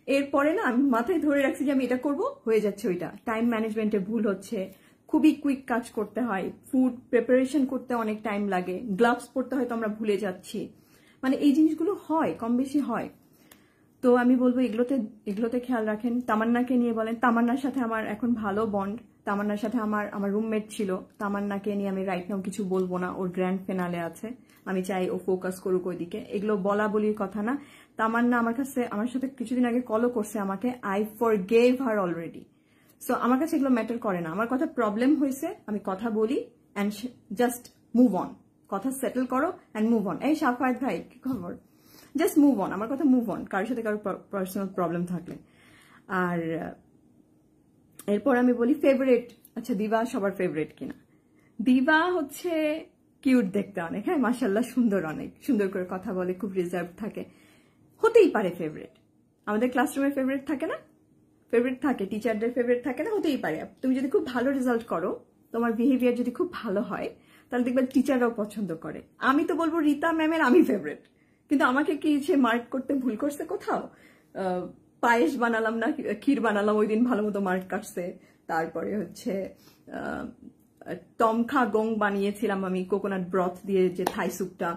এরপরে না আমি মাথায় ধরে রাখছি যে আমি এটা করব, হয়ে যাচ্ছে ওইটা। টাইম ম্যানেজমেন্টে ভুল হচ্ছে, খুবই কুইক কাজ করতে হয়, ফুড প্রিপারেশন করতে অনেক টাইম লাগে, গ্লাভস পরতে হয়তো আমরা ভুলে যাচ্ছি, মানে এই জিনিসগুলো হয়, কম বেশি হয়। তো আমি বলবো এগুলোতে খেয়াল রাখেন। তামান্নাকে নিয়ে বলেন, তামান্নার সাথে আমার এখন ভালো বন্ড, তামান্নার সাথে আমার রুমমেট ছিল, তামান্নাকে নিয়ে আমি রাইট নাও কিছু বলবো না, ওর গ্র্যান্ড ফিনালে আছে, আমি চাই ও ফোকাস করুক ওইদিকে, এগুলো বলা বলির কথা না। তামান্না আমার সাথে কিছুদিন আগে কলও করছে আমাকে, I forgive her already. So আমার কাছে এগুলো ম্যাটার করে না, আমার কথা প্রবলেম হয়েছে, আমি কথা বলি অ্যান্ড জাস্ট মুভ অন, কথা সেটেল করো অ্যান্ড মুভ অন। এই সাফায়েত ভাই কি খবর, জাস্ট মুভ অন, আমার কথা মুভ অন, কারোর সাথে কারো পার্সোনাল প্রবলেম থাকলে। আর এরপর আমি বলি ফেভারিট, আচ্ছা দিবা সবার ফেভারিট কিনা। দিবা হচ্ছে কিউট দেখতে অনেক, হ্যাঁ মাশাল্লাহ, সুন্দর, অনেক সুন্দর করে কথা বলে, খুব রিজার্ভ থাকে, হতেই পারে ফেভারিট। আমাদের ক্লাসরুমের ফেভারিট থাকে না, ফেভারিট থাকে, টিচারদের ফেভারিট থাকে না, হতেই পারে। তুমি যদি খুব ভালো রেজাল্ট করো, তোমার বিহেভিয়ার যদি খুব ভালো হয়, তাহলে দেখবে টিচাররাও পছন্দ করে। আমি তো বলবো রীতা ম্যামের আমি ফেভারিট, কিন্তু আমাকে কি সে মার্ক করতে ভুল করছে কোথাও? পায়েস বানালাম না, ক্ষীর বানালাম, ওই দিন ভালো মতো মার্ক কাটছে। তারপরে হচ্ছে টমখা গং বানিয়েছিলাম আমি, কোকোনাট ব্রথ দিয়ে, যে থাই স্যুপটা,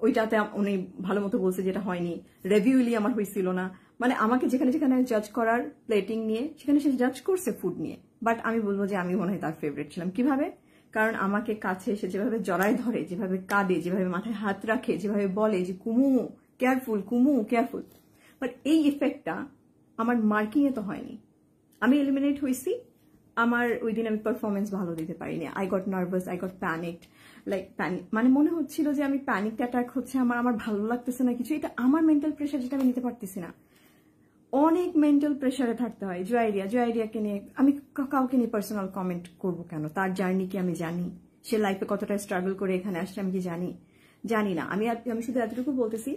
ওইটাতে উনি ভালো মতো বলছে যেটা হয়নি। রেভিউলি আমার হয়েছিল না, মানে আমাকে যেখানে যেখানে জাজ করার প্লেটিং নিয়ে সেখানে সে জাজ করছে ফুড নিয়ে, বাট আমি বলবো যে আমি মনে হয় তার ফেভারিট ছিলাম। কিভাবে? কারণ আমাকে কাছে এসে যেভাবে জড়ায় ধরে, যেভাবে কাঁদে, যেভাবে মাথায় হাত রাখে, যেভাবে বলে যে কুমু কেয়ারফুল, কুমু কেয়ারফুল। বাট এই ইফেক্টটা আমার মার্কিং এ তো হয়নি। আমি এলিমিনেট হয়েছি, আমার ওই দিন আমি পারফরমেন্স ভালো দিতে পারিনি। I got nervous, I got panicked, like panic মানে মনে হচ্ছিল যে আমি প্যানিক অ্যাটাক হচ্ছে আমার ভালো লাগতেছে না কিছু, এটা আমার মেন্টাল প্রেশার, যেটা আমি নিতে পারতেছি না। অনেক মেন্টাল প্রেশারে থাকতে হয়। জয়ারিয়াকে নিয়ে আমি কাউকে নিয়ে পার্সোনাল কমেন্ট করব কেন? তার জার্নি কি আমি জানি? সে লাইফে কতটা স্ট্রাগল করে এখানে আসছে আমি কি জানি না। আমি শুধু এতটুকু বলতেছি,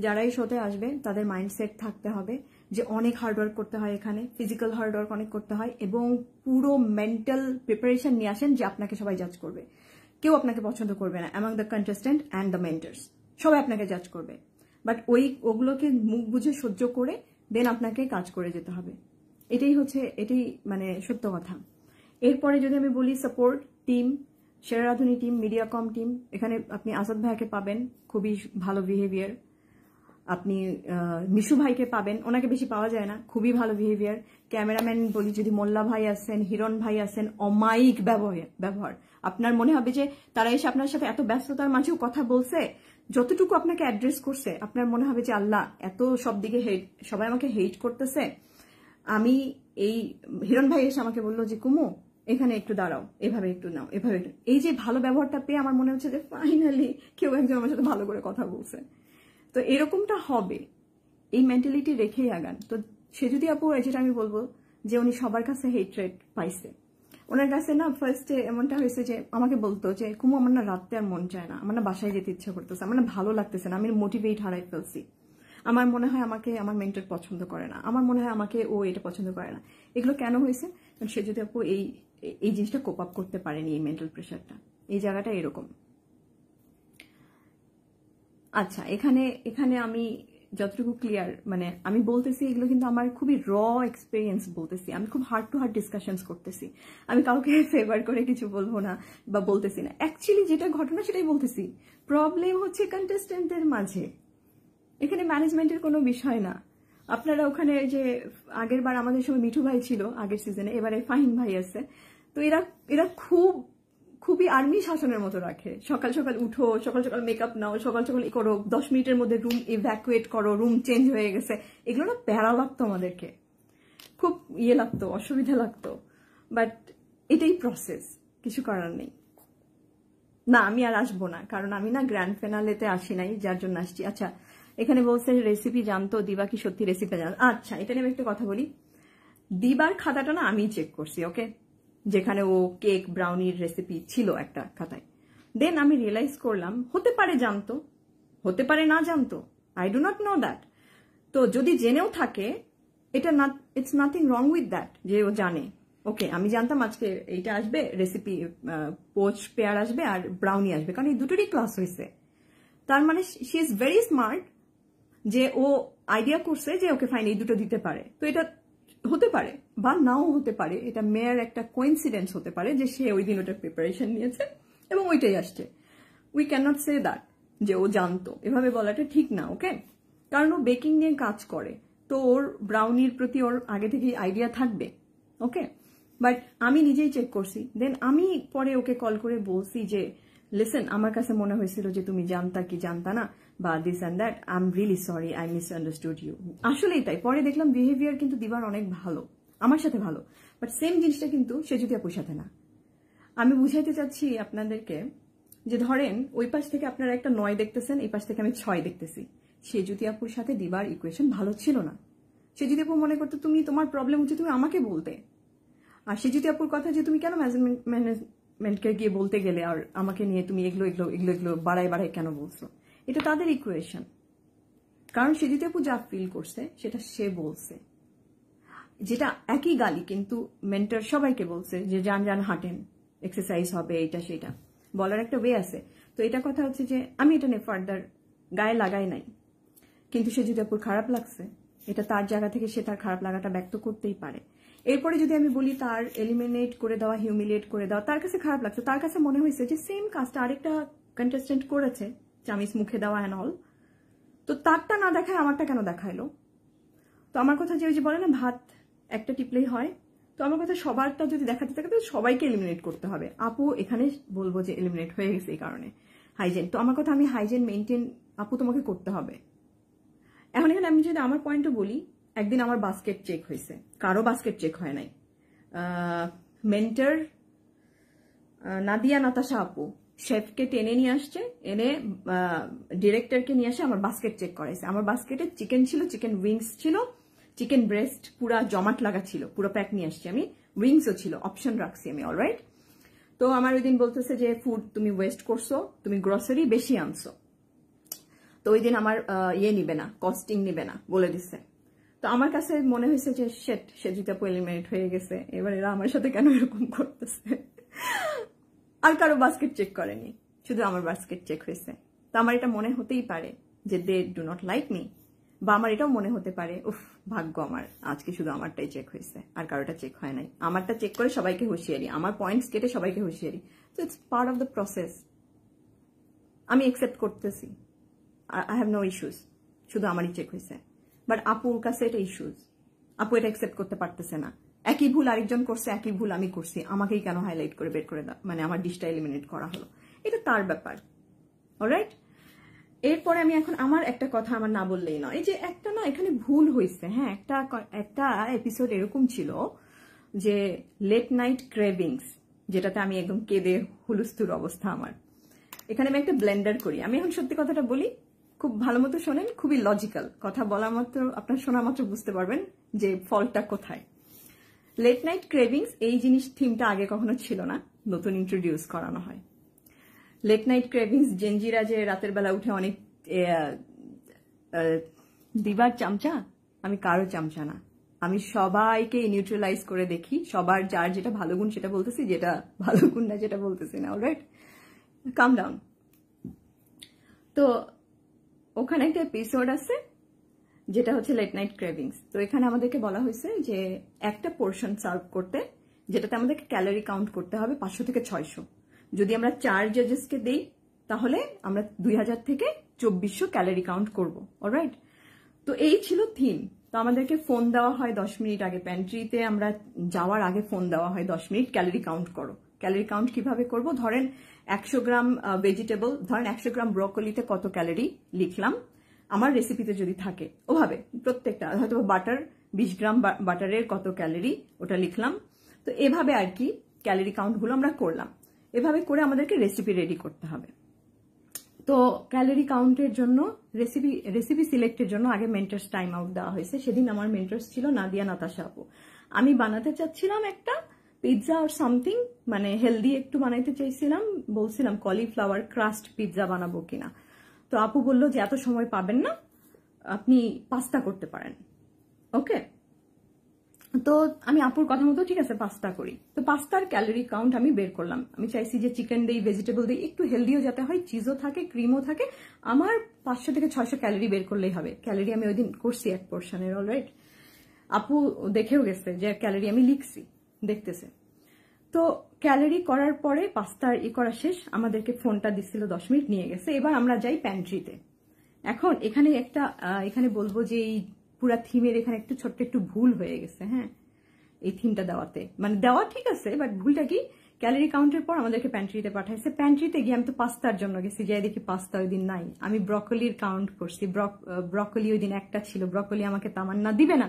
যারা এই শোতে আসবে তাদের মাইন্ডসেট থাকতে হবে যে অনেক হার্ডওয়ার্ক করতে হয়, এখানে ফিজিক্যাল হার্ডওয়ার্ক অনেক করতে হয়, এবং পুরো মেন্টাল প্রিপারেশন নিয়ে আসেন যে আপনাকে সবাই জাজ করবে। কেউ আপনাকে পছন্দ করবে না, among the contestant and the mentors, সবাই আপনাকে জাজ করবে। বাট ওগুলোকে মুখ বুঝে সহ্য করে দেন আপনাকে কাজ করে যেতে হবে। এটাই মানে সত্য কথা। এরপরে যদি আমি বলি সাপোর্ট টিম, সেরা রাধুনী টিম, মিডিয়াকম টিম, এখানে আপনি আসাদ ভাইকে পাবেন, খুবই ভালো বিহেভিয়ার। আপনি মিশু ভাইকে পাবেন, ওনাকে বেশি পাওয়া যায় না, খুবই ভালো বিহেভিয়ার। ক্যামেরাম্যান বলি যদি মোল্লা ভাই আছেন, হিরণ ভাই আছেন, অমায়িক ব্যবহার। আপনার মনে হবে যে তারা এসে আপনার সাথে এত ব্যস্ততার মাঝেও কথা বলছে, যতটুকু আপনাকে অ্যাড্রেস করছে আপনার মনে হবে যে আল্লাহ, এত সব দিকে সবাই আমাকে হেট করতেছে। আমি এই হিরণ ভাই এসে আমাকে বললো যে কুমু এখানে একটু দাঁড়াও, এভাবে একটু নাও, এভাবে একটু, এই যে ভালো ব্যবহারটা পেয়ে আমার মনে হচ্ছে যে ফাইনালি কেউ একজন আমার সাথে ভালো করে কথা বলছে। তো এরকমটা হবে, এই মেন্টালিটি রেখেই আগান। তো সে যদি আপু, যেটা আমি বলবো যে উনি সবার কাছে হেট্রেট পাইছে, ওনার কাছে না ফার্স্টে এমনটা হয়েছে যে আমাকে বলতো যে কুমু আমার না রাতে আর মন চায় না, আমার না বাসায় যেতে ইচ্ছা করতেছে, আমার না ভালো লাগতেছে না, আমি মোটিভেট হারাই ফেলছি, আমার মনে হয় আমাকে আমার মেন্টর পছন্দ করে না, আমার মনে হয় আমাকে ও এটা পছন্দ করে না। এগুলো কেন হয়েছে? কারণ সে যদি আপু এই জিনিসটা কোপ আপ করতে পারেনি, এই মেন্টাল প্রেশারটা, এই জায়গাটা এরকম। আচ্ছা, এখানে আমি যতটুকু ক্লিয়ার, মানে আমি বলতেছি এগুলো কিন্তু আমার খুবই র এক্সপিরিয়েন্স বলতেছি, আমি খুব হার্ট টু হার্ট ডিসকাশনস করতেছি, আমি কাউকে ফেভার করে কিছু বলবো না বা বলতেছি না, অ্যাকচুয়ালি যেটা ঘটনা সেটাই বলতেছি। প্রবলেম হচ্ছে কন্টেস্টেন্টদের মাঝে, এখানে ম্যানেজমেন্টের কোনো বিষয় না। আপনারা ওখানে যে আগের বার আমাদের সময় মিঠু ভাই ছিল আগের সিজনে, এবারে ফাহিম ভাই আছে, তো এরা খুবই আর্মি শাসনের মতো রাখে। সকাল সকাল উঠো, সকাল সকাল মেকআপ নাও, সকাল সকাল করো, 10 মিনিটের মধ্যে রুম ইভ্যাকুয়েট করো, রুম চেঞ্জ হয়ে গেছে, এগুলো না প্যারা লাগতো আমাদেরকে, খুব লাগতো, অসুবিধা লাগতো। বাট এটাই প্রসেস, কিছু করার নেই। না, আমি আর আসবো না, কারণ আমি না গ্র্যান্ড ফিনালেতে আসি নাই, যার জন্য আসছি। আচ্ছা, এখানে বলছে রেসিপি জানতো, দিবা কি সত্যি রেসিপি জানতো? আচ্ছা, এটা নিয়ে আমি একটা কথা বলি। দিবার খাতাটা না আমি চেক করছি, ওকে, যেখানে ও কেক ব্রাউনির রেসিপি ছিল একটা খাতায়। দেন আমি রিয়েলাইজ করলাম হতে পারে জানতো, হতে পারে না জানতো, I do not know that. তো যদি জেনেও থাকে, it's nothing wrong with that যে ও জানে। ওকে, আমি জানতাম আজকে এইটা আসবে রেসিপি, পোচ পেয়ার আসবে আর ব্রাউনি আসবে, কারণ এই দুটোরই ক্লাস হয়েছে। তার মানে শি ইজ ভেরি স্মার্ট যে ও আইডিয়া করছে যে ওকে ফাইন এই দুটো দিতে পারে। তো এটা হতে পারে বা নাও হতে পারে, এটা মেয়ের একটা কোইন্সিডেন্স হতে পারে যে সে ওই দিন ওটার প্রিপারেশন নিয়েছে এবং ওইটাই আসছে। We can not say that যে ও জানতো, এভাবে বলাটা ঠিক না, ওকে। কারণ ও বেকিং নিয়ে কাজ করে, তো ওর ব্রাউনির প্রতি ওর আগে থেকেই আইডিয়া থাকবে, ওকে। বাট আমি নিজেই চেক করছি, দেন আমি পরে ওকে কল করে বলছি যে লিসেন, আমার কাছে মনে হয়েছিল যে তুমি জানতা কি জানতা না, বা this and that, I am really sorry, I misunderstood you. আসলেই তাই, পরে দেখলাম বিহেভিয়ার কিন্তু দিবার অনেক ভালো, আমার সাথে ভালো, বাট সেম জিনিসটা কিন্তু সে যদি আপুর সাথে না। আমি বুঝাইতে চাচ্ছি আপনাদেরকে যে ধরেন ওই পাশ থেকে আপনারা একটা 9 দেখতেছেন, এই পাশ থেকে আমি 6 দেখতেছি, সে যদি আপুর সাথে দিবার ইকুয়েশন ভালো ছিল না, সে যদি আপু মনে করতো তুমি তোমার প্রবলেম হচ্ছে তুমি আমাকে বলতে, আর সে যদি আপুর কথা যে তুমি কেন ম্যানেজমেন্টকে গিয়ে বলতে গেলে আর আমাকে নিয়ে তুমি এগুলো বাড়াই কেন বলছো, এটা তাদের ইকুয়েশন। কারণ সে যদি আপু যা ফিল করছে সেটা সে বলছে, যেটা একই গালি কিন্তু মেন্টর সবাইকে বলছে যে যান হাঁটেন, এক্সারসাইজ হবে, এটা সেটা বলার একটা ওয়ে আছে। তো এটা কথা হচ্ছে যে আমি এটা নিয়ে ফার্দার গায়ে লাগাই নাই, কিন্তু সে যদি আপুর খারাপ লাগছে, এটা তার জায়গা থেকে সে তার খারাপ লাগাটা ব্যক্ত করতেই পারে। এরপরে যদি আমি বলি তার এলিমিনেট করে দেওয়া, হিউমিলিয়েট করে দেওয়া, তার কাছে খারাপ লাগছে, তার কাছে মনে হয়েছে যে সেম কাজটা আরেকটা কন্টেস্টেন্ট করেছে, চামিচ মুখে দেওয়া অ্যান্ড অল, তো তারটা না দেখায় আমারটা কেন দেখাইলো? তো আমার কথা যে ওই যে বলে না ভাত একটা টিপলেই হয়, তো আমার কথা সবারটা যদি দেখাতে থাকে তো সবাইকে এলিমিনেট করতে হবে। আপু এখানে বলবো যে এলিমিনেট হয়ে গেছে এই কারণে হাইজেন। তো আমার কথা আমি হাইজেন মেনটেন আপু তোমাকে করতে হবে। এখন এখানে আমি যদি আমার পয়েন্টও বলি, একদিন আমার বাস্কেট চেক হয়েছে, কারো বাস্কেট চেক হয় নাই। মেন্টর নাদিয়া নাতাশা আপু শেফকে টেনে নিয়ে আসছে, এনে ডিরেক্টরকে নিয়ে আসে আমার বাস্কেট চেক করাইছে। আমার বাস্কেটে চিকেন ছিল, চিকেন উইংস ছিল, চিকেন ব্রেস্ট পুরা জমাট লাগা ছিল, পুরো প্যাক নিয়ে আসছি আমি, উইংসও ছিল, অপশন রাখছি আমি, অলরাইট। তো আমার ওই দিন বলতেছে যে ফুড তুমি ওয়েস্ট করছো, তুমি গ্রসারি বেশি আনছো, তো ওই দিন আমার ইয়ে নিবে না, কস্টিং নিবে না বলে দিচ্ছে। তো আমার কাছে মনে হয়েছে যে সে জিতা এলিমিনেট হয়ে গেছে, এবার এরা আমার সাথে কেন এরকম করতেছে। আর কারো বাস্কেট চেক করেনি, শুধু আমার বাস্কেট চেক হয়েছে। তো আমার এটা মনে হতেই পারে যে they do not like me, বা আমার এটাও মনে হতে পারে উফ ভাগ্য আমার আজকে শুধু আমারটাই চেক হয়েছে আর কারোটা চেক হয় নাই, আমারটা চেক করে সবাইকে হুঁশিয়ারি, আমার পয়েন্টস কেটে সবাইকে হুঁশিয়ারি। তো it's part of the process, আমি একসেপ্ট করতেছি, আই হ্যাভ নো ইস্যুস, শুধু আমারই চেক হয়েছে। বাট আপুর কাছে এটা ইস্যুস, আপু এটা একসেপ্ট করতে পারতেছে না। একই ভুল আরেকজন করছে, একই ভুল আমি করছি, আমাকেই কেন হাইলাইট করে বের করে দাও, মানে আমার ডিশটা এলিমিনেট করা হলো, এটা তার ব্যাপার, অলরাইট। এরপরে আমি এখন আমার একটা কথা আমার না বললেই নয়, এই যে একটা না এখানে ভুল হয়েছে, হ্যাঁ একটা এপিসোড এরকম ছিল যে লেট নাইট ক্রেভিংস, যেটাতে আমি একদম কেঁদে হুলস্থুর অবস্থা আমার। এখানে আমি একটা ব্লেন্ডার করি, আমি এখন সত্যি কথাটা বলি, খুব ভালো মতো শোনেন, খুবই লজিক্যাল কথা বলা মাত্র আপনার শোনা মাত্র বুঝতে পারবেন যে ফলটা কোথায়। লেট নাইট ক্রেভিংস এই জিনিস থিমটা আগে কখনো ছিল না, নতুন ইন্ট্রোডিউস করানো হয়। লেট নাইট ক্রেভিংস জেনজিরা যে রাতের বেলা উঠে অনেক দিবার চামচা, আমি কারো চামচা না, আমি সবাইকে নিউট্রালাইজ করে দেখি, সবার যার যেটা ভালো গুণ সেটা বলতেছি, যেটা ভালো গুণ না যেটা বলতেছি না, অলরাইট, কাম ডাউন। তো ওখানে একটা এপিসোড আছে যেটা হচ্ছে লেট নাইট ক্রেভিংস। তো এখানে আমাদেরকে বলা হয়েছে যে একটা পোর্শন সার্ভ করতে, যেটাতে আমাদেরকে ক্যালোরি কাউন্ট করতে হবে 500 থেকে 600। যদি আমরা 4 জাজেসকে দেই তাহলে আমরা 2000 থেকে 2400 ক্যালোরি কাউন্ট করবো, অলরাইট। তো এই ছিল থিম। তো আমাদেরকে ফোন দেওয়া হয় 10 মিনিট আগে, প্যান্ট্রিতে আমরা যাওয়ার আগে ফোন দেওয়া হয় 10 মিনিট, ক্যালোরি কাউন্ট করো। ক্যালোরি কাউন্ট কিভাবে করব, ধরেন 100 গ্রাম ভেজিটেবল, ধরেন 100 গ্রাম ব্রকলিতে কত ক্যালোরি লিখলাম, আমার রেসিপিতে যদি থাকে ওভাবে প্রত্যেকটা, হয়তো বাটার 20 গ্রাম বাটারের কত ক্যালোরি ওটা লিখলাম। তো এভাবে আর কি ক্যালোরি কাউন্টগুলো আমরা করলাম, এভাবে করে আমাদেরকে রেসিপি রেডি করতে হবে। তো ক্যালোরি কাউন্টের জন্য রেসিপি সিলেক্টের জন্য আগে মেন্টার্স টাইম আউট দেওয়া হয়েছে। সেদিন আমার মেন্টার্স ছিল নাদিয়া নাতাশা আপু। আমি বানাতে চাচ্ছিলাম একটা পিৎজা আর সামথিং, মানে হেলদি একটু বানাইতে চাইছিলাম, বলছিলাম কলিফ্লাওয়ার ক্রাস্ট পিৎজা বানাবো কিনা। তো আপু বললো যে এত সময় পাবেন না, আপনি পাস্তা করতে পারেন, ওকে। তো আমি আপুর কথা মতো ঠিক আছে পাস্তা করি। তো পাস্তার ক্যালোরি কাউন্ট আমি বের করলাম, আমি চাইছি যে চিকেন দিই, ভেজিটেবল দিই, একটু হেলদিও যাতে হয়, চিজও থাকে, ক্রিমও থাকে, আমার 500 থেকে 600 ক্যালোরি বের করলেই হবে। ক্যালোরি আমি ওই দিন করছি এক পোর্শনের, অলরাইট। আপু দেখেও গেছে যে ক্যালোরি আমি লিখছি, দেখতেছে। তো ক্যালোরি করার পরে পাস্তা করা শেষ, আমাদেরকে ফোনটা দিচ্ছিল 10 মিনিট, নিয়ে গেছে। এবার আমরা যাই প্যান্ট্রিতে। এখন এখানে বলবো যে এই পুরা থিমের এখানে একটু ছোট্ট একটু ভুল হয়ে গেছে, হ্যাঁ, এই থিমটা দেওয়াতে, মানে দেওয়া ঠিক আছে, বাট ভুলটা কি, ক্যালোরি কাউন্টের পর আমাদেরকে প্যান্ট্রিতে পাঠাইছে। প্যান্ট্রিতে গিয়ে আমি তো পাস্তার জন্য গেছি, যাই দেখি পাস্তা ওই দিন নাই। আমি ব্রকলির কাউন্ট করছি, ব্রকলি ওই দিন একটা ছিল, ব্রকলি আমাকে তামান্না দিবে না।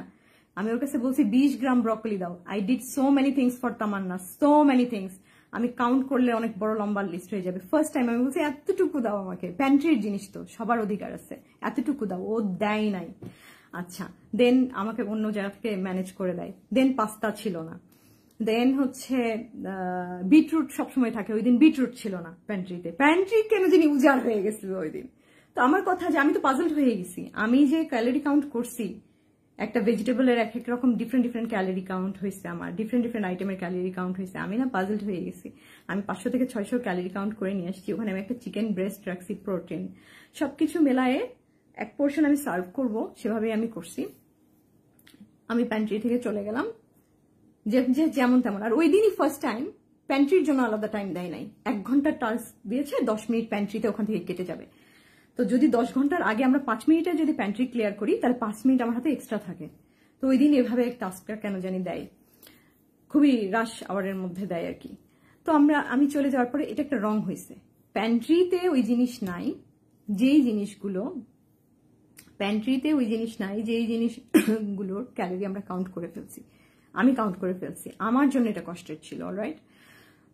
আমি ওর কাছে বলছি 20 গ্রাম ব্রকলি দাও। I did so many things for Tamanna, so many things, আমি কাউন্ট করলে অনেক বড় লম্বা লিস্ট হয়ে যাবে। ফার্স্ট টাইম আমি বলছি এতটুকু দাও আমাকে, প্যান্ট্রির জিনিস তো সবার অধিকার আছে, এতটুকু দাও, ও দেয় নাই। আচ্ছা, দেন আমাকে অন্য জায়গা থেকে ম্যানেজ করে দেয়। দেন পাস্তা ছিল না, দেন হচ্ছে বিটরুট সবসময় থাকে, ওই দিন বিটরুট ছিল না প্যান্ট্রিতে। প্যান্ট্রি কেন জানি উজাড় হয়ে গেছিল ওই দিন। তো আমার কথা যে আমি তো পাজলড হয়ে গেছি, আমি যে ক্যালোরি কাউন্ট করছি, একটা ভেজিটেবলের এক এক রকম ডিফারেন্ট ক্যালোরি কাউন্ট হয়েছে, আমার ডিফারেন্ট আইটেমের ক্যালোরি কাউন্ট হয়েছে, আমি না পাজলড হয়ে গেছি। আমি 500 থেকে 600 ক্যালোরি কাউন্ট করে নিয়ে আসছি। ওখানে আমি একটা চিকেন ব্রেস্ট রাখছি, প্রোটিন, সবকিছু মেলায়ে এক পোর্শন আমি সার্ভ করব, সেভাবেই আমি করছি। আমি প্যান্ট্রি থেকে চলে গেলাম যে যেমন তেমন। আর ওই দিনই ফার্স্ট টাইম প্যান্ট্রির জন্য আলাদা টাইম দেয় নাই, 1 ঘন্টার টাস্ক দিয়েছে, 10 মিনিট প্যান্ট্রিতে ওখান থেকে কেটে যাবে। তো যদি 10 ঘন্টার আগে আমরা 5 মিনিটে যদি প্যান্ট্রি ক্লিয়ার করি, তাহলে 5 মিনিট আমার হাতে এক্সট্রা থাকে। তো ওই দিন এভাবে টাস্কটা কেন জানি দেয়, খুবই রাশ আওয়ারের মধ্যে দেয় আর কি। তো আমি চলে যাওয়ার পরে এটা একটা রং হয়েছে, প্যান্ট্রিতে ওই জিনিস নাই যেই জিনিসগুলো জিনিসগুলোর ক্যালোরি আমরা কাউন্ট করে ফেলছি, আমি কাউন্ট করে ফেলছি, আমার জন্য এটা কষ্টের ছিল। অলরাইট,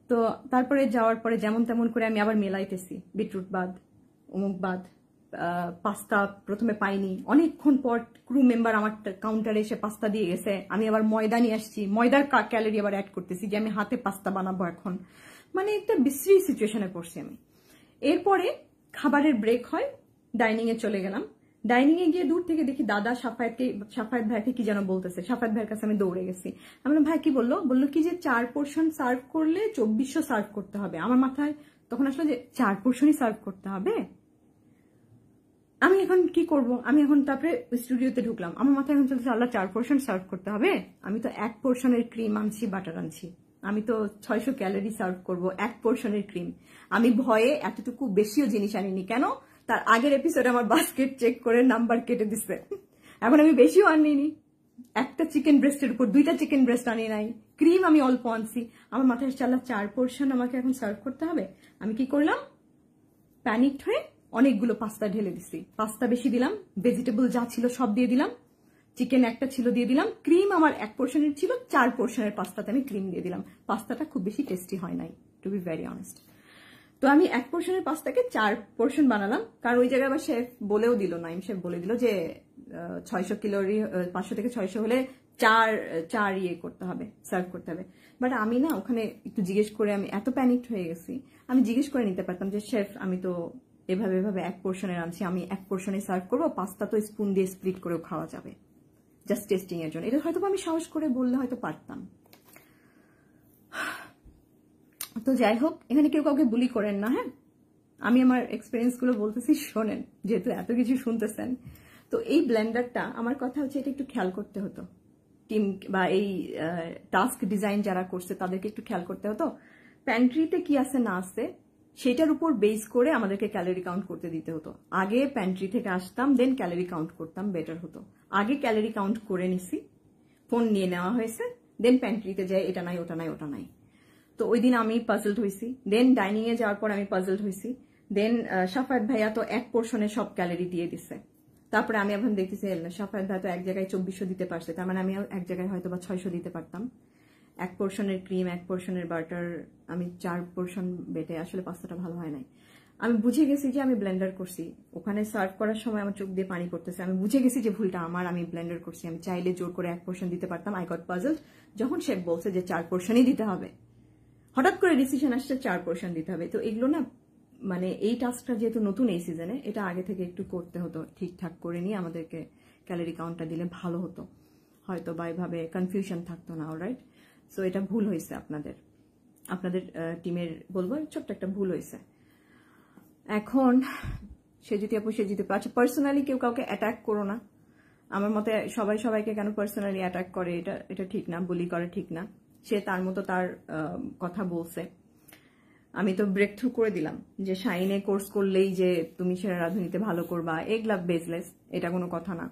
তো তারপরে যাওয়ার পরে যেমন তেমন করে আমি আবার মেলাইতেছি, বিটরুট বাদ, অমুক বাদ, পাস্তা প্রথমে পাইনি, অনেকক্ষণ পর ক্রু মেম্বার আমার কাউন্টারে এসে পাস্তা দিয়ে গেছে, আমি আবার ময়দা নিয়ে আসছি, ময়দার ক্যালোরি আবার অ্যাড করতেছি যে আমি হাতে পাস্তা বানাবো এখন, মানে একটা বিশ্রী সিচুয়েশনে পড়ছি আমি। এরপরে খাবারের ব্রেক হয়, ডাইনিং এ চলে গেলাম। ডাইনিং এ গিয়ে দূর থেকে দেখি দাদা সাফায়েত ভাইকে কি যেন বলতেছে, সাফায়েত ভাইয়ের কাছে আমি দৌড়ে গেছি। আমি বললাম ভাই কি বললো কি যে 4 পোর্শন সার্ভ করলে 2400 সার্ভ করতে হবে। আমার মাথায় তখন আসলে যে 4 পোর্শনই সার্ভ করতে হবে, আমি এখন কি করব? আমি এখন তারপরে স্টুডিওতে ঢুকলাম, আমার মাথায় এখন চলছে আল্লাহ 4 পোর্শন সার্ভ করতে হবে, আমি তো 1 পোর্শনের ক্রিম আনছি, বাটার আনছি, আমি তো 600 ক্যালোরি সার্ভ করব 1 পোর্শনের ক্রিম। আমি ভয়ে এতটুকু বেশিও জিনিস আনিনি, কেন? তার আগের এপিসোডে আমার বাস্কেট চেক করে নাম্বার কেটে দিচ্ছে, এখন আমি বেশিও আনিনি, একটা চিকেন ব্রেস্টের উপর 2টা চিকেন ব্রেস্ট আনি নাই, ক্রিম আমি অল্প আনছি। আমার মাথায় আসছে আল্লাহ 4 পোর্শন আমাকে এখন সার্ভ করতে হবে। আমি কি করলাম, প্যানিকড হয়ে অনেকগুলো পাস্তা ঢেলে দিছি, পাস্তা বেশি দিলাম, ভেজিটেবল যা ছিল সব দিয়ে দিলাম, চিকেন একটা ছিল দিয়ে দিলাম, ক্রিম আমার 1 পোর্শনের ছিল, 4 পোর্শনের পাস্তাতে আমি ক্রিম দিয়ে দিলাম। পাস্তাটা খুব বেশি টেস্টি হয় নাই, টু বি ভেরি অনেস্ট। তো আমি 1 পোর্শনের পাস্তাকে 4 পোর্শন বানালাম, কারণ ওই জায়গায় আবার শেফ বলেও দিল, নাইম শেফ বলে দিল যে 600 ক্যালোরি, 500 থেকে 600 হলে 4 ইয়ে করতে হবে, সার্ভ করতে হবে। বাট আমি না ওখানে একটু জিজ্ঞেস করে, আমি এত প্যানিকড হয়ে গেছি, আমি জিজ্ঞেস করে নিতে পারতাম যে শেফ আমি তো এভাবে 1 পোর্শনের আনছি, আমি 1 পোর্শনে সার্ভ করবো, পাস্তা তো স্পুন দিয়ে স্প্লিট করেও খাওয়া যাবে জাস্ট টেস্টিং এর জন্য। এটা হয়তো আমি সাহস করে বললে হয়তো পারতাম। তো যাই হোক, এখানে কেউ কাউকে বুলি করেন না, হ্যাঁ, আমি আমার এক্সপিরিয়েন্স গুলো বলতেছি, শোনেন, যেহেতু এত কিছু শুনতেছেন। তো এই ব্লেন্ডারটা, আমার কথা হচ্ছে এটা একটু খেয়াল করতে হতো, টিম বা এই টাস্ক ডিজাইন যারা করছে তাদেরকে একটু খেয়াল করতে হতো, প্যান্ট্রিতে কি আছে না আছে সেটার উপর বেস করে আমাদেরকে ক্যালোরি কাউন্ট করতে দিতে হতো। আগে প্যান্ট্রি থেকে আসতাম, দেন ক্যালোরি কাউন্ট করতাম, বেটার হতো। আগে ক্যালোরি কাউন্ট করে নিছি, ফোন নিয়ে নেওয়া হয়েছে, দেন প্যান্ট্রিতে যাই এটা নাই ওটা নাই ওটা নাই। তো ওই দিন আমি পাজলড হয়েছি, দেন ডাইনিং এ যাওয়ার পর আমি পাজলড হয়েছি, দেন সাফায়েত ভাইয়া তো 1 পোর্শনে সব ক্যালোরি দিয়ে দিচ্ছে। তারপরে আমি এখন দেখতেছি সাফায়েত ভাই তো এক জায়গায় 2400 দিতে পারছে, তার মানে আমি এক জায়গায় হয়তো বা 600 দিতে পারতাম। 1 পোর্শনের ক্রিম, 1 পোর্শনের বাটার, আমি 4 পোর্শন বেটে আসলে পাস্তাটা ভালো হয় নাই। আমি বুঝে গেছি যে আমি ব্লেন্ডার করছি, ওখানে সার্ভ করার সময় আমার চোখ দিয়ে পানি পড়তেছে, আমি বুঝে গেছি যে ভুলটা আমার, আমি ব্লেন্ডার করছি। আমি চাইলে জোর করে 1 পোর্শন দিতে পারতাম। আই গট পাজলড যখন শেফ বলছে যে 4 পোর্শনই দিতে হবে, হঠাৎ করে ডিসিশন আসছে 4 পোর্শন দিতে হবে। তো এগুলো না, মানে এই টাস্কটা যেহেতু নতুন এই সিজনে, এটা আগে থেকে একটু করতে হতো, ঠিকঠাক করে নিয়ে আমাদেরকে ক্যালোরি কাউন্টটা দিলে ভালো হতো, হয়তো বা এভাবে কনফিউশন থাকতো না। অলরাইট, সো এটা ভুল হয়েছে আপনাদের টিমের, বলবো ছোট্ট একটা ভুল হয়েছে। এখন সেজিতি আপু, আচ্ছা পার্সোনালি কেউ কাউকে অ্যাটাক করো না, আমার মতে সবাই সবাইকে কেন পার্সোনালি অ্যাটাক করে, এটা ঠিক না, বুলি করা ঠিক না। সে তার মতো তার কথা বলছে, আমি তো ব্রেক থ্রু করে দিলাম যে শাইনে কোর্স করলেই যে তুমি সেরা রাঁধুনিতে ভালো করবা, এগুলা বেসলেস, এটা কোনো কথা না।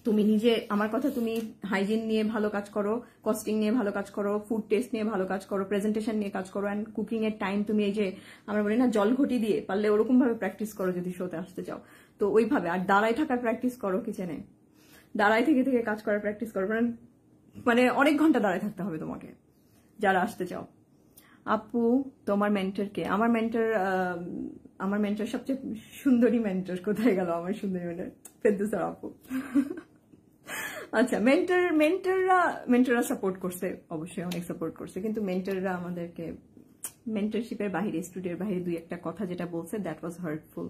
তুমি নিজে, আমার কথা, তুমি হাইজিন নিয়ে ভালো কাজ করো, কস্টিং নিয়ে ভালো কাজ করো, ফুড টেস্ট নিয়ে ভালো কাজ করো, প্রেজেন্টেশন নিয়ে কাজ করো, অ্যান্ড কুকিং এর টাইম তুমি এই যে আমরা বলি না জল ঘটি দিয়ে, পারলে ওরকম ভাবে প্র্যাকটিস করো যদি শোতে আসতে চাও, তো ওইভাবে। আর দাঁড়ায় থাকার প্র্যাকটিস করো কিচেনে, দাঁড়ায় থেকে থেকে কাজ করার প্র্যাকটিস করো, মানে অনেক ঘন্টা দাঁড়ায় থাকতে হবে তোমাকে যারা আসতে চাও। আপু তোমার মেন্টরকে, আমার মেন্টর সবচেয়ে সুন্দরী মেন্টর কোথায় গেল, আমার সুন্দরী মেন্টর ফেরদৌসা আপু। আচ্ছা, মেন্টররা সাপোর্ট করছে, অবশ্যই অনেক সাপোর্ট করছে, কিন্তু মেন্টররা আমাদেরকে মেন্টরশিপের বাহিরে, স্টুডিওর বাহিরে 2-1টা কথা যেটা বলছে, দ্যাট ওয়াজ হার্টফুল।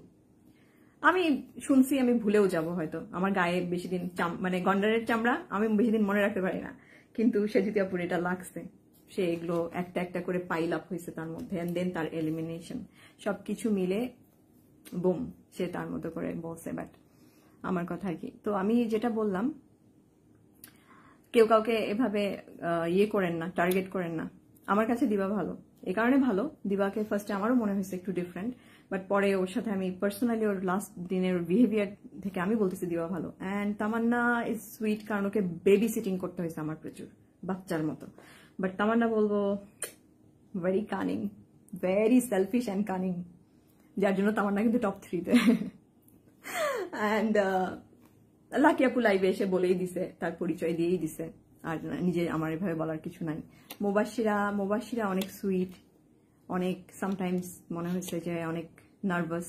আমি শুনছি, আমি ভুলেও যাব হয়তো, আমার গায়ে বেশি দিন মানে গন্ডারের চামড়া আমি বেশি দিন মনে রাখতে পারি না, কিন্তু সেজিতি আপুর এটা লাগছে, সে এগুলো একটা একটা করে পাইল আপ হয়েছে তার মধ্যে, এন্ড দেন তার এলিমিনেশন, সবকিছু মিলে বুম, সে তার মতো করে বলছে। বাট আমার কথা কি, তো আমি যেটা বললাম, কেউ কাউকে এভাবে ইয়ে করেন না, টার্গেট করেন না। আমার কাছে দিবা ভালো, এই কারণে ভালো, দিবাকে ফার্স্টে আমারও মনে হয়েছে একটু ডিফারেন্ট, বাট পরে ওর সাথে আমি পার্সোনালি ওর লাস্ট দিনের বিহেভিয়ার থেকে আমি বলতেছি দিবা ভালো। অ্যান্ড তামান্না ইজ সুইট, কারণ ওকে বেবি সিটিং করতে হয়েছে আমার প্রচুর, বাচ্চার মতো। বাট তামান্না বলবো very cunning, very selfish and cunning, যার জন্য তামান্না কিন্তু টপ 3-তে। অ্যান্ড লাকি আপু লাইভে এসে বলেই দিছে, তার পরিচয় দিয়েই দিছে, আর নিজে আমার এভাবে বলার কিছু নাই। মুবাশিরা অনেক সুইট, অনেক সামটাইমস মনে হয়েছে যে অনেক নার্ভাস,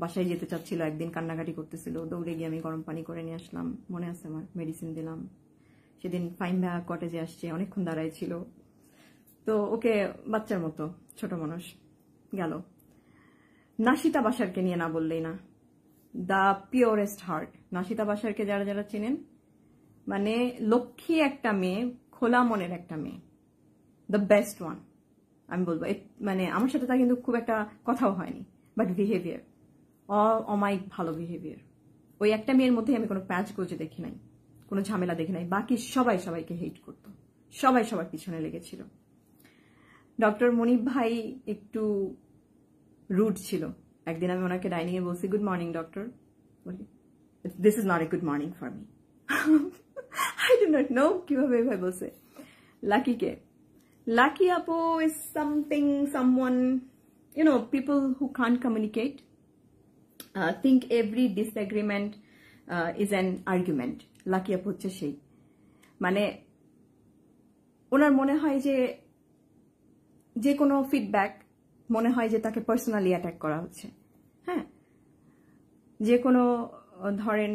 বাসায় যেতে চাচ্ছিল, একদিন কান্নাকাটি করতেছিল, দৌড়ে গিয়ে আমি গরম পানি করে নিয়ে আসলাম, মনে আছে আমার, মেডিসিন দিলাম। সেদিন ফাইন ভাইয়া কটেজে আসছে, অনেকক্ষণ দাঁড়ায় ছিল। তো ওকে বাচ্চার মতো, ছোট মানুষ গেল। নাশিতা বাসারকে নিয়ে না বললেই না, দ্য পিওরেস্ট হার্ট। নাশিতা বাসারকে যারা যারা চেনেন, মানে লক্ষ্মী একটা মেয়ে, খোলা মনের একটা মেয়ে, দ্য বেস্ট ওয়ান আমি বলবো। মানে আমার সাথে তার কিন্তু খুব একটা কথাও হয়নি, বাট বিহেভিয়ার অমায়িক ভালো বিহেভিয়ার। ওই একটা মেয়ের মধ্যে আমি কোনো প্যাচ গোজে দেখি নাই, কোনো ঝামেলা দেখি নাই। বাকি সবাই সবাইকে হেট করতো, সবাই সবার পিছনে লেগেছিল। ডক্টর মনিব ভাই একটু রুড ছিল। একদিন আমি ওনাকে ডাইনিং এ বলছি, গুড মর্নিং ডক্টর, বলি this is not a good morning for me. I do not know কিভাবে ভাই বলছে। লাকিকে, Lucky Apo is someone, you know, people who can't communicate think every disagreement is an argument. Lucky Apo হচ্ছে সেই, মানে ওনার মনে হয় যে কোনো ফিডব্যাক মনে হয় যে তাকে পার্সোনালি অ্যাটাক করা হচ্ছে। হ্যাঁ, যে কোনো ধরেন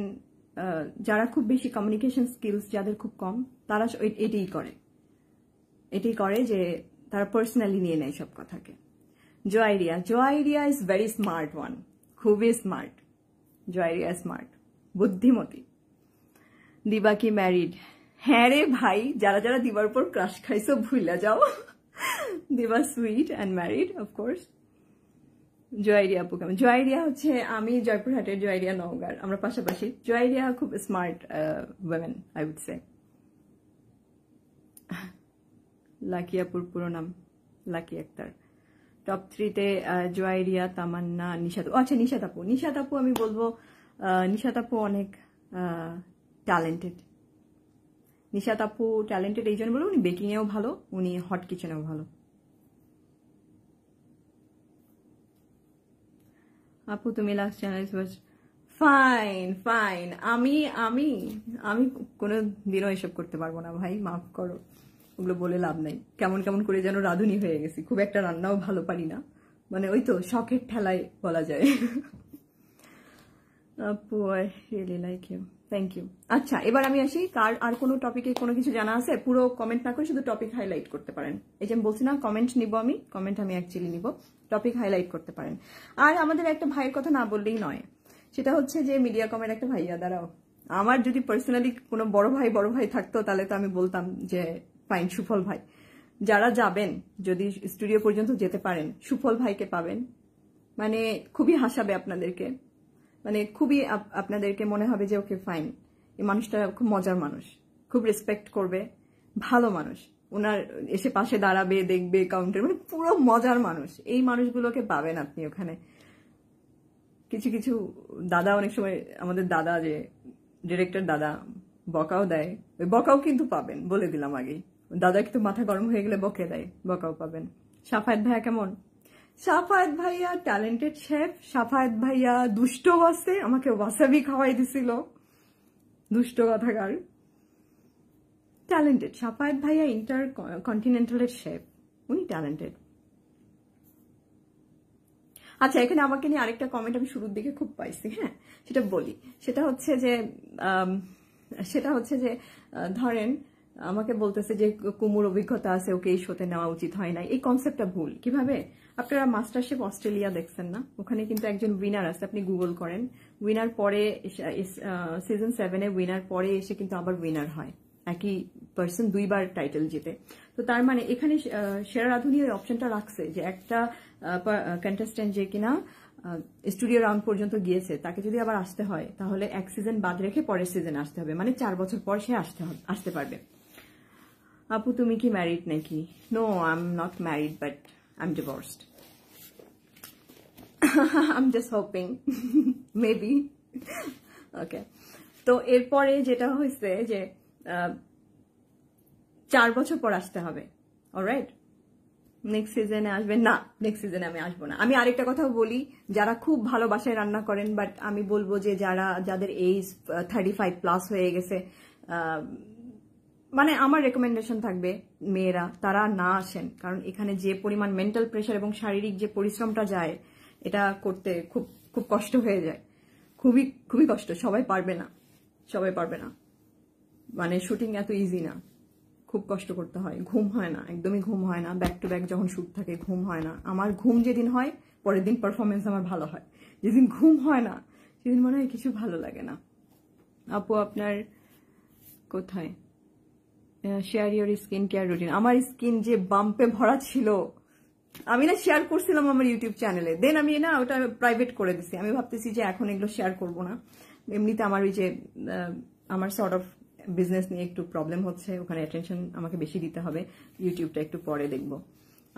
যারা খুব বেশি কমিউনিকেশন স্কিলস যাদের খুব কম, তারা এটাই করে যে তারা পার্সোনালি নিয়ে নেয় সব কথাকে। Juwairiya is very smart one, খুবই স্মার্ট। জোয়াইরিয়া স্মার্ট, বুদ্ধিমতী। দিবা কি ম্যারিড? হ্যাঁ রে ভাই, যারা যারা দিবার উপর ক্রাশ খাইছো ভুলে যাও। দিবা sweet and married of course. Juwairiya আপু কেমন? জোয়াইরিয়া হচ্ছে, আমি জয়পুরহাটের, জোয়াইরিয়া নওগাঁর, আমরা পাশাপাশি। জোয়াইরিয়া খুব smart women I would say. Lucky আপুর পুরো নাম লাকি আক্তার। টপ 3-তে জোয়াইরিয়া, তামান্না, নিশাত। আচ্ছা, নিশাত আপু আমি বলবো, নিশাত আপু অনেক ট্যালেন্টেড। নিশাত আপু ট্যালেন্টেড এই জন্য বলবো, উনি বেকিং এও ভালো, উনি হট কিচেনেও ভালো। আপু তুমি লাস্ট চ্যানেল ফাইন। আমি কোনো দিনও এসব করতে পারবো না ভাই, মাফ করো, ওগুলো বলে লাভ নাই। কেমন কেমন করে যেন রাঁধুনি হয়ে গেছি, খুব একটা রান্নাও ভালো পারি না, মানে ওই তো শখের ঠেলায় বলা যায়। আপু I really like you, thank you. আচ্ছা, এবার আমি আসি, কার আর কোনো টপিকে কোনো কিছু জানা আছে? পুরো কমেন্ট না করে শুধু টপিক হাইলাইট করতে পারেন। এই যে আমি বলছি না, কমেন্ট নিব আমি, কমেন্ট আমি অ্যাকচুয়ালি নিব, টপিক হাইলাইট করতে পারেন। আর আমাদের একটা ভাইয়ের কথা না বললেই নয়, সেটা হচ্ছে যে মিডিয়া কমের একটা ভাইয়া। দাঁড়াও, আমার যদি পার্সোনালি কোনো বড় ভাই থাকতো তাহলে তো আমি বলতাম যে ফাইন, সুফল ভাই। যারা যাবেন, যদি স্টুডিও পর্যন্ত যেতে পারেন, সুফল ভাইকে পাবেন, মানে খুবই হাসাবে আপনাদেরকে, মানে খুবই আপনাদেরকে মনে হবে যে ওকে ফাইন, এই মানুষটা খুব মজার মানুষ, খুব রেসপেক্ট করবে, ভালো মানুষ, ওনার এসে পাশে দাঁড়াবে, দেখবে, কাউন্টার, মানে পুরো মজার মানুষ। এই মানুষগুলোকে পাবেন আপনি ওখানে। কিছু কিছু দাদা, অনেক সময় আমাদের দাদা, যে ডিরেক্টর দাদা, বকাও দেয়, ওই বকাও কিন্তু পাবেন, বলে দিলাম আগেই। দাদা কিন্তু মাথা গরম হয়ে গেলে বকে দেয়, বকাও পাবেন। সাফায়েত ভাইয়া কেমন? সাফায়েত ভাইয়া ট্যালেন্টেড শেফ। সাফায়েত ভাইয়া দুষ্ট আছে, আমাকে ওয়াসাবি খাওয়াই দিছিল, দুষ্ট কথাকার। ট্যালেন্টেড সাফায়েত ভাইয়া, ইন্টার কন্টিনেন্টালের শেফ, উনি ট্যালেন্টেড। আচ্ছা, এখানে আমাকে নিয়ে আরেকটা কমেন্ট আমি শুরুর দিকে খুব পাইছি, হ্যাঁ সেটা বলি। সেটা হচ্ছে যে ধরেন আমাকে বলতেছে যে কুমুর অভিজ্ঞতা আছে, ওকে এই শোতে নেওয়া উচিত হয় না। এই কনসেপ্টটা ভুল। কিভাবে? আপনারা মাস্টার শেফ অস্ট্রেলিয়া দেখছেন না? ওখানে কিন্তু একজন উইনার আছে, আপনি গুগল করেন, উইনার পরে সিজন 7-এ উইনার পরে এসে কিন্তু আবার উইনার হয়, একই পার্সন 2বার টাইটেল জিতে। তো তার মানে এখানে সেরা রাঁধুনি ওই অপশনটা রাখছে যে একটা কন্টেস্টেন্ট যে কিনা স্টুডিও রাউন্ড পর্যন্ত গিয়েছে, তাকে যদি আবার আসতে হয় তাহলে এক সিজন বাদ রেখে পরের সিজনে আসতে হবে, মানে 4 বছর পর সে আসতে পারবে। আপু তুমি কি ম্যারিড নাকি? No, I am not married, but I am divorced. I'm just hoping. Maybe. Okay. তো এরপরে যেটা হয়েছে যে 4 বছর পর আসতে হবে, অলরাইট? নেক্সট সিজনে আসবেন না? নেক্সট সিজনে আমি আসবো না। আমি আরেকটা কথা বলি, যারা খুব ভালো বাসায় রান্না করেন, বাট আমি বলবো যে যাদের এজ 35+ হয়ে গেছে, মানে আমার রেকমেন্ডেশন থাকবে মেয়েরা তারা না আসেন, কারণ এখানে যে পরিমাণ মেন্টাল প্রেশার এবং শারীরিক যে পরিশ্রমটা যায়, এটা করতে খুব খুব কষ্ট হয়ে যায়, খুবই খুবই কষ্ট। সবাই পারবে না, মানে শুটিং এত ইজি না, খুব কষ্ট করতে হয়, ঘুম হয় না, একদমই ঘুম হয় না, ব্যাক টু ব্যাক যখন শুট থাকে ঘুম হয় না। আমার ঘুম যেদিন হয় পরের দিন পারফরমেন্স আমার ভালো হয়, যেদিন ঘুম হয় না সেদিন মনে হয় কিছু ভালো লাগে না। আপু আপনার কোথায় share your skin care routine? আমার স্কিন যে বাম্পে ভরা ছিল, আমি না শেয়ার করছিলাম আমার ইউটিউব চ্যানেলে, দেন আমি না ওটা প্রাইভেট করে দিছি। আমি ভাবতেছি যে এখন এগুলো শেয়ার করব না। এমনিতে আমার ওই যে আমার সর্ট অফ বিজনেস নিয়ে একটু প্রবলেম হচ্ছে, ওখানে অ্যাটেনশন আমাকে বেশি দিতে হবে। ইউটিউবটা একটু পরে দেখব।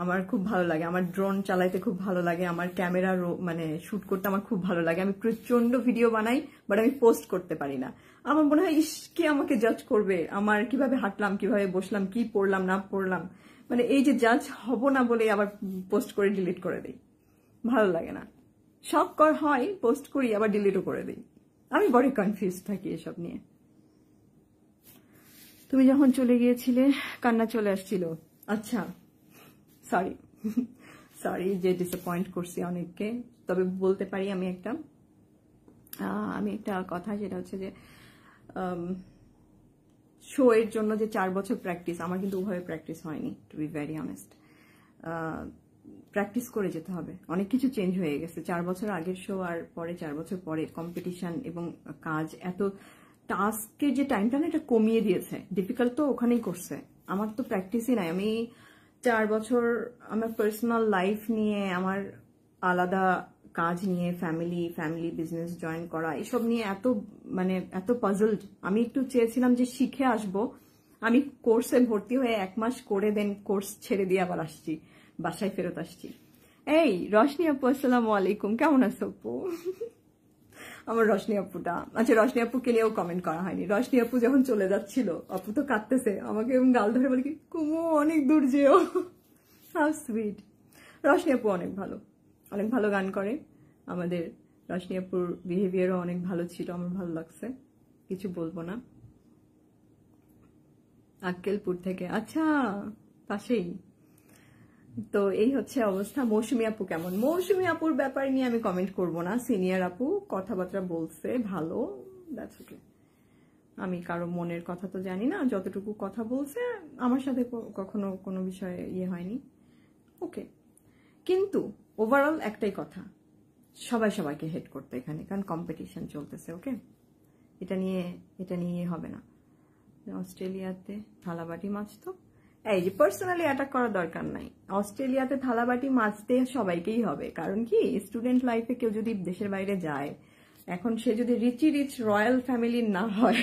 আমার খুব ভালো লাগে, আমার ড্রোন চালাইতে খুব ভালো লাগে, আমার ক্যামেরা মানে শুট করতে আমার খুব ভালো লাগে। আমি প্রচন্ড ভিডিও বানাই, বাট আমি পোস্ট করতে পারি না। আমার মনে হয় কে আমাকে জাজ করবে, আমার কিভাবে হাঁটলাম, কিভাবে বসলাম, কি পড়লাম না পড়লাম, মানে এই যে জাজ হব না বলে আবার পোস্ট করে ডিলিট করে দিই, ভালো লাগে না। শখ হয়, পোস্ট করি আবার ডিলিটও করে দিই। আমি বড় কনফিউজ থাকি এসব নিয়ে। তুমি যখন চলে গিয়েছিলে কান্না চলে আসছিল? আচ্ছা, সরি যে ডিসঅ্যাপয়েন্ট করছি অনেককে। তবে বলতে পারি আমি একটা কথা, যেটা হচ্ছে যে শো এর জন্য যে 4 বছর প্র্যাকটিস, আমার কিন্তু ওভাবে প্র্যাকটিস হয়নি, to be very honest. Practice করে যেতে হবে, অনেক কিছু চেঞ্জ হয়ে গেছে 4 বছর আগের শো আর পরে 4 বছর পরে। কম্পিটিশন এবং কাজ, এত টাস্কের যে টাইমটা না, এটা কমিয়ে দিয়েছে। ডিফিকাল্ট তো ওখানেই করছে, আমার তো প্র্যাকটিসই নাই। আমি 4 বছর আমার পার্সোনাল লাইফ নিয়ে, আমার আলাদা কাজ নিয়ে, ফ্যামিলি বিজনেস জয়েন করা, এসব নিয়ে এত পাজলড। আমি একটু চেয়েছিলাম যে শিখে আসবো। আমি কোর্সে ভর্তি হয়ে 1 মাস করে দেন কোর্স ছেড়ে দিয়ে আবার আসছি, বাসায় ফেরত আসছি। এই রশনি আপু, আসসালামু আলাইকুম, কেমন আছো আপু? আমার রশনি আপুটা, আচ্ছা রশনি আপুকে নিয়েও কমেন্ট করা হয়নি। রশনি আপু যখন চলে যাচ্ছিল, আপু তো কাঁদতেছে, আমাকে গাল ধরে বলে কি, কুমু অনেক দূর যেও। How sweet. রশনি আপু অনেক ভালো গান করে। আমাদের রশনি আপুর বিহেভিয়ারও অনেক ভালো ছিল, আমার ভালো লাগছে, কিছু বলবো না। আক্কেলপুর থেকে, আচ্ছা পাশেই তো। এই হচ্ছে অবস্থা। মৌসুমী আপু কেমন? মৌসুমী আপুর ব্যাপার নিয়ে আমি কমেন্ট করব না। সিনিয়র আপু কথাবার্তা বলছে ভালো, দ্যাটস ওকে। আমি কারো মনের কথা তো জানি না, যতটুকু কথা বলছে আমার সাথে কখনো কোনো বিষয়ে হয়নি, ওকে। কিন্তু ওভারঅল একটাই কথা, সবাই সবাইকে হেড করতে এখানে, কারণ কম্পিটিশন চলতেছে, ওকে। এটা নিয়ে হবে না। অস্ট্রেলিয়াতে থালাবাটি মাজতো, এই যে পার্সোনালি অ্যাটাক করার দরকার নাই। অস্ট্রেলিয়াতে থালাবাটি মাজতে সবাইকেই হবে, কারণ কি স্টুডেন্ট লাইফে কেউ যদি দেশের বাইরে যায়, এখন সে যদি রিচ রয়্যাল ফ্যামিলির না হয়,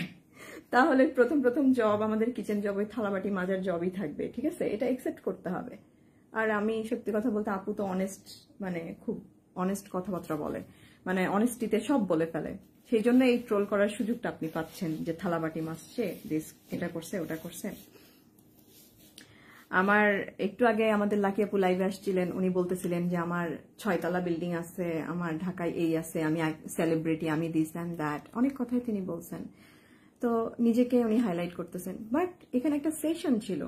তাহলে প্রথম জব, আমাদের কিচেন জব, ওই থালাবাটি মাজার জবই থাকবে, ঠিক আছে? এটা একসেপ্ট করতে হবে। আর আমি সত্যি কথা বলতে, আপু তো অনেস্ট, মানে খুব অনেস্ট কথাবার্তা বলে, মানে অনেস্টিতে সব বলে ফেলে। সেই জন্য এই ট্রোল করার সুযোগটা আপনি পাচ্ছেন, যে থালাবাটি মাজছে, এটা করছে, ওটা করছে। আমার একটু আগে আমাদের লাকি আপু লাইভে আসছিলেন, উনি বলতেছিলেন যে আমার 6 তলা বিল্ডিং আছে, আমার ঢাকায় এই আছে, আমি সেলিব্রিটি, আমি দিস অ্যান্ড দ্যাট, অনেক কথাই তিনি বলছেন। তো নিজেকে উনি হাইলাইট করতেছেন, বাট এখানে একটা সেশন ছিল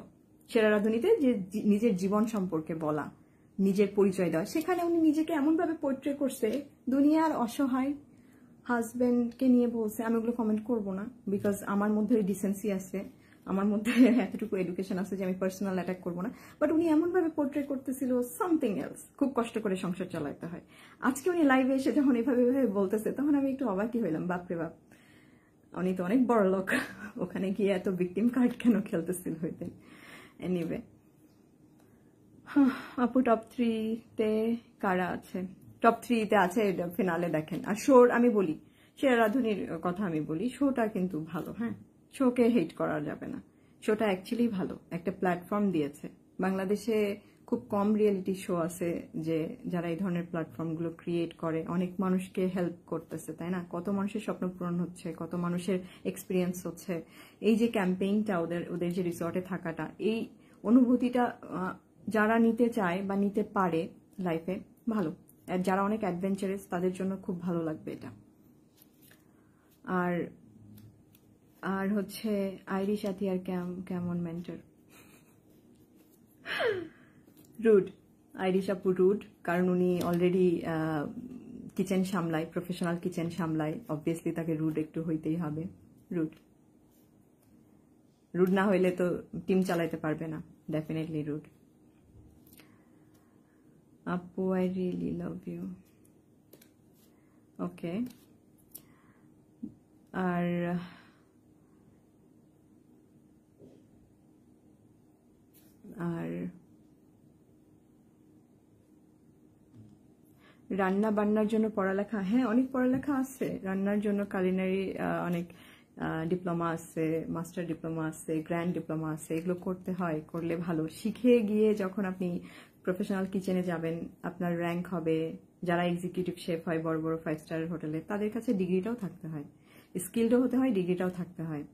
সেরা রাঁধুনিতে, যে নিজের জীবন সম্পর্কে বলা, নিজের পরিচয় দেওয়া। সেখানে উনি নিজেকে এমনভাবে পোর্ট্রে করছে, দুনিয়ার অসহায় হাজবেন্ডকে নিয়ে বলছে। আমি ওগুলো কমেন্ট করবো না, বিকজ আমার মধ্যে ডিসেন্সি আছে, আমার মধ্যে এতটুকু এডুকেশন আছে যে আমি পার্সোনাল অ্যাটাক করবো না। বাট উনি এমনভাবে পোর্ট্রে করতেছিল সামথিং এলস, খুব কষ্ট করে সংসার চালাতে হয়। আজকে উনি লাইভে এসে যখন এভাবে বলতেছে, তখন আমি একটু অবাকই হইলাম, বাপরে বাপ, উনি তো অনেক বড় লোক, ওখানে গিয়ে এত ভিকটিম কার্ড কেন খেলতেছিল হইতেন? এনিওয়ে, আপু টপ 3-তে কারা আছে? টপ 3-তে আছে, ফিনালে দেখেন। আর শোর আমি বলি, সেরা রাঁধুনির কথা আমি বলি, শোটা কিন্তু ভালো, হ্যাঁ, শোকে হেট করা যাবে না। শোটা অ্যাকচুয়ালি ভালো, একটা প্ল্যাটফর্ম দিয়েছে। বাংলাদেশে খুব কম রিয়েলিটি শো আছে যে যারা এই ধরনের প্ল্যাটফর্মগুলো ক্রিয়েট করে অনেক মানুষকে হেল্প করতেছে, তাই না? কত মানুষের স্বপ্ন পূরণ হচ্ছে, কত মানুষের এক্সপিরিয়েন্স হচ্ছে। এই যে ক্যাম্পেইনটা, ওদের যে রিসর্টে থাকাটা, এই অনুভূতিটা যারা নিতে চায় বা নিতে পারে লাইফে, ভালো। আর যারা অনেক অ্যাডভেঞ্চারাস তাদের জন্য খুব ভালো লাগবে এটা। আর আর হচ্ছে আইরিশ আতিয়ার কেমন মেন্টর? রুড। আইরিশ আপু রুড, কারণ উনি অলরেডি কিচেন সামলায়, প্রফেশনাল কিচেন সামলায়, অবভিয়াসলি তাকে রুড একটু হইতেই হবে। রুড রুড না হইলে তো টিম চালাইতে পারবে না, ডেফিনেটলি রুড। আপু আই রিয়েলি লাভ ইউ। ওকে। আর আর রান্না বান্নার জন্য পড়ালেখা, হ্যাঁ অনেক পড়ালেখা আছে রান্নার জন্য। কালিনারি অনেক ডিপ্লোমা আছে, মাস্টার ডিপ্লোমা আছে, গ্র্যান্ড ডিপ্লোমা আছে, এগুলো করতে হয়, করলে ভালো। শিখে গিয়ে যখন আপনি প্রফেশনাল কিচেনে যাবেন, আপনার র্যাঙ্ক হবে। যারা এক্সিকিউটিভ শেফ হয় বড় বড় 5 স্টার হোটেলে, তাদের কাছে ডিগ্রিটাও থাকতে হয়, স্কিলডও হতে হয়, ডিগ্রিটাও থাকতে হয়।